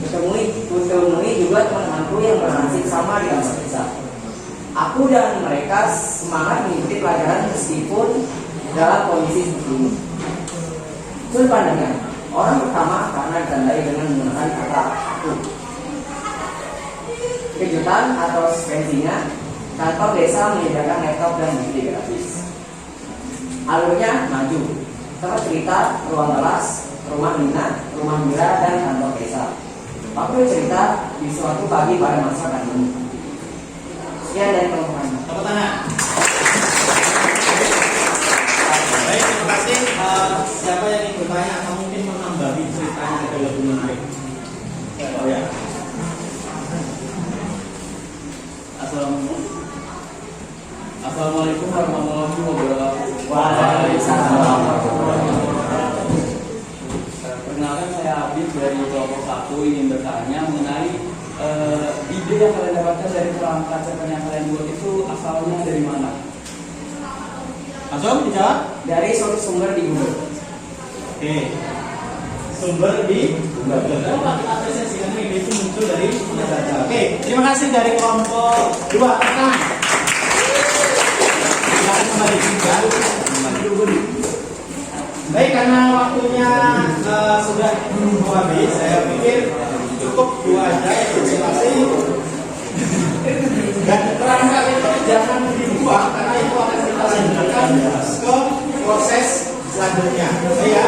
Kutemui juga teman-temanku yang bernasib sama di kantor desa. Aku dan mereka semangat mengikuti pelajaran meskipun dalam kondisi seperti ini. Sudut pandangnya, orang pertama karena ditandai dengan menggunakan kata aku. Kejutan atau suspensinya, kantor desa menyediakan laptop dan wifi gratis. Alurnya maju, tempat cerita, ruang kelas, rumah Lina, rumah Mira, dan kantor desa. Waktu cerita di suatu pagi pada masa pandemi. Sekian dari kelompok. Tepuk tangan. Baik, terima kasih. Siapa yang ingin bertanya atau mungkin menambahi ceritanya agar lebih menarik? Oh ya. Assalamualaikum warahmatullahi wabarakatuh. Waalaikumsalam. Perkenalkan, saya Abid dari kelompok 1 ingin bertanya mengenai ide yang kalian dapatkan dari perangkat cerpen yang kalian buat itu asalnya dari mana? Langsung dijawab. Dari suatu sumber di Google. Oke. Sumber di Google. Kalau kita apresiasi karena ide itu muncul dari membaca. Oke, terima kasih dari kelompok 2. Tekan. Silakan kembali. Baik, karena waktunya sudah mau habis, saya pikir cukup 2 aja presentasi. Dan kerangka itu jangan dibuang karena itu akan kita lanjutkan ke proses selanjutnya. Ya.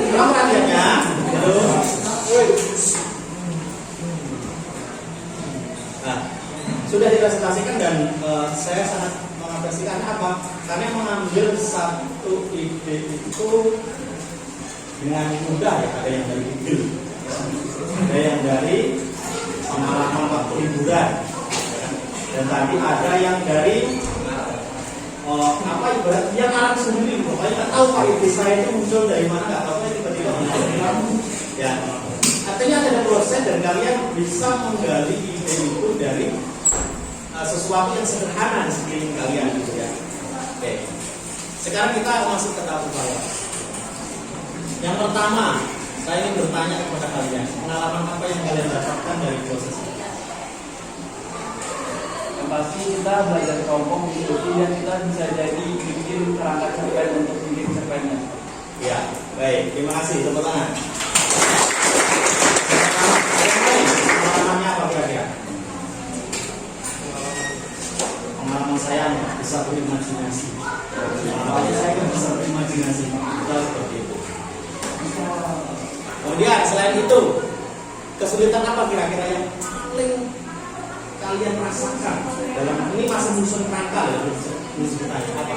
Tolong perhatiannya. Nah, sudah dipresentasikan dan saya sangat mengapresiasikan apa? Karena mengambil satu ide itu dengan mudah ya. Ada yang dari ide, ada yang dari pengalaman waktu liburan, dan tadi ada yang dari ibarat dia ngarang sendiri, pokoknya nggak tahu Pak ide saya itu muncul dari mana, nggak tahu tiba-tiba muncul dari kamu. Ya, artinya ada proses dan kalian bisa menggali ide itu dari sesuatu yang sederhana di sekeliling kalian gitu ya. Oke, sekarang kita masuk ke tahap upaya. Yang pertama, saya ingin bertanya kepada kalian, pengalaman apa yang kalian dapatkan dari proses ini? Yang pasti kita belajar kelompok mengikuti dan kita bisa jadi bikin kerangka cerpen untuk bikin cerpennya. Ya, baik, terima kasih. Tepuk tangan. Pengalamannya apa kira-kira? Pengalaman saya bisa berimajinasi. Pengalaman saya kan bisa berimajinasi. Kita seperti itu. Kemudian selain itu, kesulitan apa kira-kira yang paling kalian rasakan dalam ini masih menyusun kerangka ya, menyusun apa?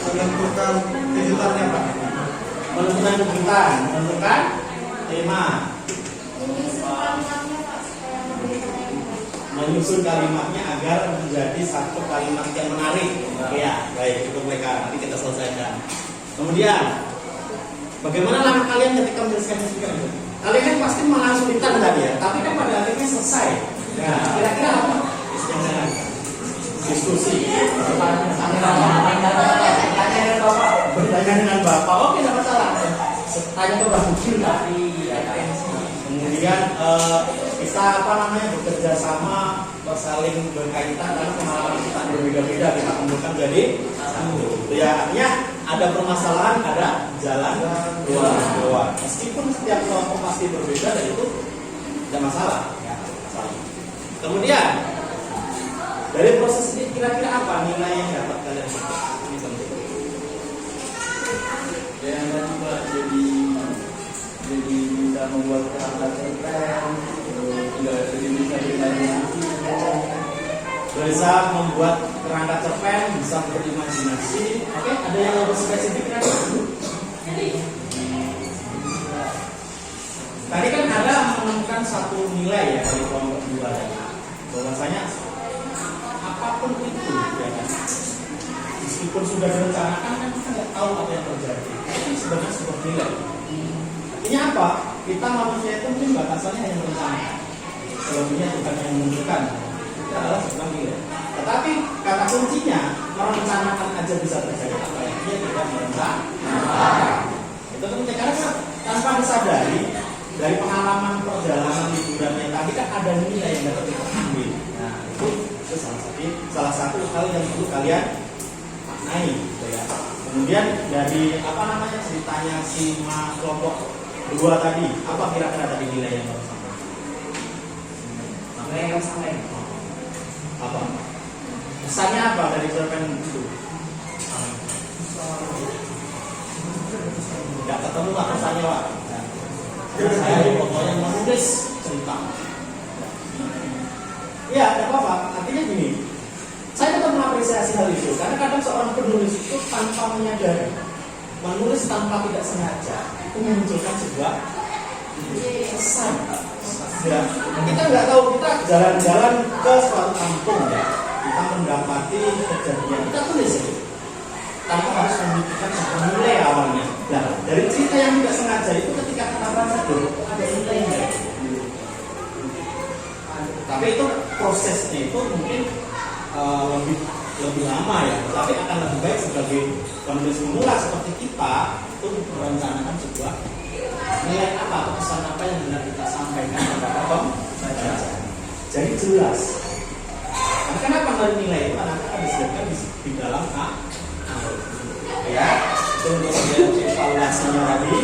Menentukan kejutannya Pak. Menentukan kejutan, menentukan tema, menyusun kalimatnya agar menjadi satu kalimat yang menarik. Ya, baik, itu mereka. Nanti kita selesaikan. Kemudian, bagaimana langkah kalian ketika menyelesaikan itu? Kalian kan pasti malah kesulitan tadi ya, tapi kan pada akhirnya selesai. Nah, kira-kira apa? Diskusi. Bertanya dengan Bapak. Oke, tidak masalah. Tanya ke Bapak Mungkin tapi kemudian kita bekerja sama, saling berkaitan karena pengalaman kita berbeda-beda, kita kumpulkan jadi satu. Ya, artinya ada permasalahan, ada jalan keluar. Meskipun setiap kelompok pasti berbeda, dan itu tidak masalah. Ya, kemudian dari proses ini kira-kira apa nilai yang dapat kalian dapat? Ini penting. Yang tadi Pak, jadi bisa membuat kerangka cerpen, jadi bisa berimajinasi. Bisa membuat kerangka cerpen, bisa berimajinasi. Oke, ada yang lebih spesifik kan? Tadi kan ada menemukan satu nilai ya dari kelompok dua ya. Bahwasanya apapun itu ya kan, meskipun sudah direncanakan kan kita nggak tahu apa yang terjadi. Itu sebenarnya sebuah nilai. Artinya apa? Kita manusia itu mungkin batasannya hanya merencanakan. Selebihnya Tuhan yang menentukan. Itu adalah sebuah nilai. Tetapi kata kuncinya merencanakan aja bisa terjadi, apa yang dia tidak merencanakan. Itu tentunya karena tanpa disadari dari pengalaman perjalanan liburannya tadi kan ada nilai yang dapat kita ambil. Nah, itu salah satu hal yang perlu kalian maknai, gitu ya. Kemudian dari ceritanya si kelompok dua tadi, apa kira-kira tadi nilai yang harus sampai? Apa? Pesannya apa dari cerpen itu? Tidak ketemu lah pesannya Pak. Saya pokoknya menulis cerita. Ya, tidak apa-apa. Artinya gini, saya tetap mengapresiasi hal itu karena kadang seorang penulis itu tanpa menyadari, menulis tanpa tidak sengaja itu memunculkan sebuah pesan. Ya, kita nggak tahu, kita jalan-jalan ke suatu kampung ya, kita mendapati kejadian, kita tulis itu tanpa harus memikirkan sebuah nilai awalnya. Nah, dari cerita yang tidak sengaja itu ketika kita baca ada nilainya. Tapi itu prosesnya itu mungkin lebih lama ya, tapi akan lebih baik sebagai penulis pemula seperti kita itu merencanakan sebuah nilai apa atau pesan apa yang benar kita sampaikan kepada pembaca. Jadi jelas. Nah, kenapa nilai itu akan disebutkan di dalam ya, itu untuk evaluasinya tadi.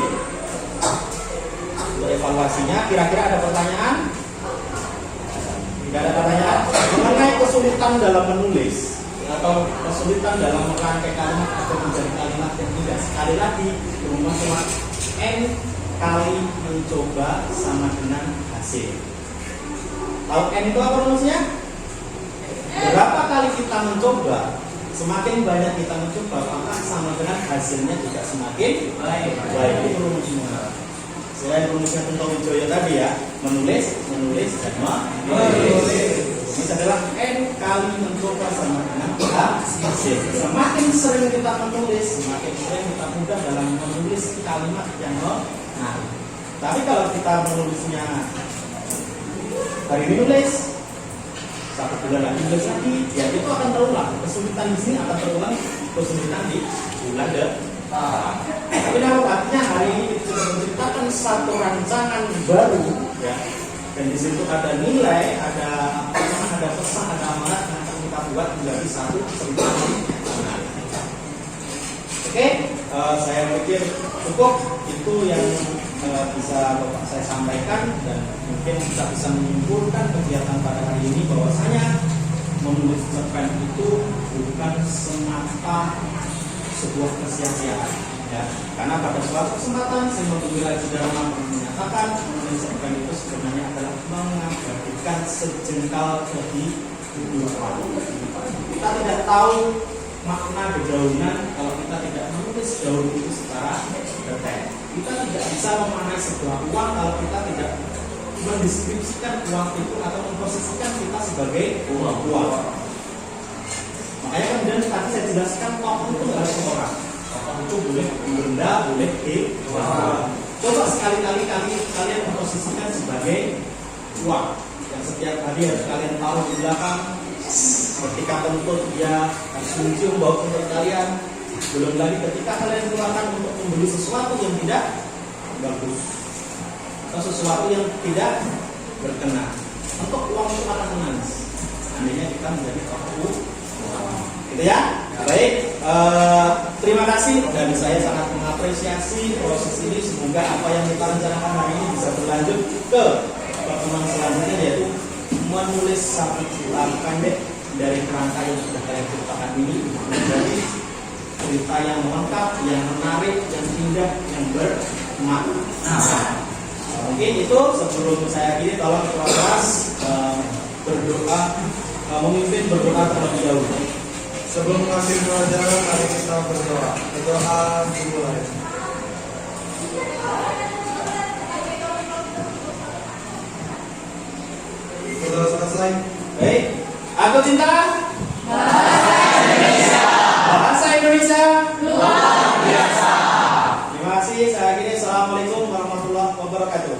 Untuk evaluasinya, kira-kira ada pertanyaan? Tidak ada pertanyaan mengenai kesulitan dalam menulis atau kesulitan dalam merangkai kalimat atau menjadi kalimat yang tidak. Sekali lagi, rumus cuma N kali mencoba sama dengan hasil. Tahu N itu apa rumusnya? Berapa kali kita mencoba, semakin banyak kita mencoba, maka sama dengan hasilnya juga semakin baik. Itu rumusnya. Selain rumusnya Kunto Wijoyo tadi ya, menulis, dan menulis. Ini adalah N kali mencoba sama dengan hasil. Semakin sering kita menulis, semakin sering kita mudah dalam menulis kalimat yang menarik. Tapi kalau kita menulisnya hari ini nulis, 1 bulan lagi nulis lagi, ya itu akan terulang. Kesulitan di sini akan terulang, kesulitan di bulan depan. Tapi artinya hari ini kita satu rancangan baru, ya. Dan di situ ada nilai, ada pesan, ada amanat yang akan kita buat menjadi satu cerita yang menarik. Oke, saya pikir cukup itu yang bisa Bapak saya sampaikan, dan mungkin kita bisa menyimpulkan kegiatan pada hari ini bahwasanya menulis cerpen itu bukan semata sebuah kesia-siaan, ya. Karena pada suatu kesempatan saya mengambil Sudarma menyatakan menulis cerpen itu sebenarnya adalah mengabadikan sejengkal kehidupan. Kita tidak tahu makna dedaunan kalau kita tidak menulis daun itu secara detail. Kita tidak bisa memaknai sebuah uang kalau kita tidak mendeskripsikan uang itu atau memposisikan kita sebagai uang. Makanya kemudian tadi saya jelaskan tokoh itu nggak harus orang. Tokoh itu boleh benda, boleh coba sekali-kali kalian memposisikan sebagai uang yang setiap hari harus kalian taruh di belakang. Ketika kentut dia harus mencium bau kentut kalian. Belum lagi ketika kalian keluarkan untuk membeli sesuatu yang tidak bagus atau sesuatu yang tidak berkenan, untuk uang itu akan menangis. Andainya kita menjadi tokoh, gitu ya. Baik, terima kasih, dan saya sangat mengapresiasi proses ini. Semoga apa yang kita rencanakan hari ini bisa berlanjut ke pertemuan selanjutnya, yaitu menulis satu cerita pendek dari kerangka yang sudah kalian ciptakan ini menjadi cerita yang lengkap, yang menarik, yang indah, yang bermakna. Mungkin itu sebelum saya akhiri, tolong ketua kelas berdoa, memimpin berdoa terlebih dahulu. Sebelum mengambil pelajaran, mari kita berdoa. Berdoa dimulai. Sudah selesai? Baik, aku cinta bahasa Indonesia luar biasa. Terima kasih. Saya akhiri. Assalamualaikum warahmatullahi wabarakatuh.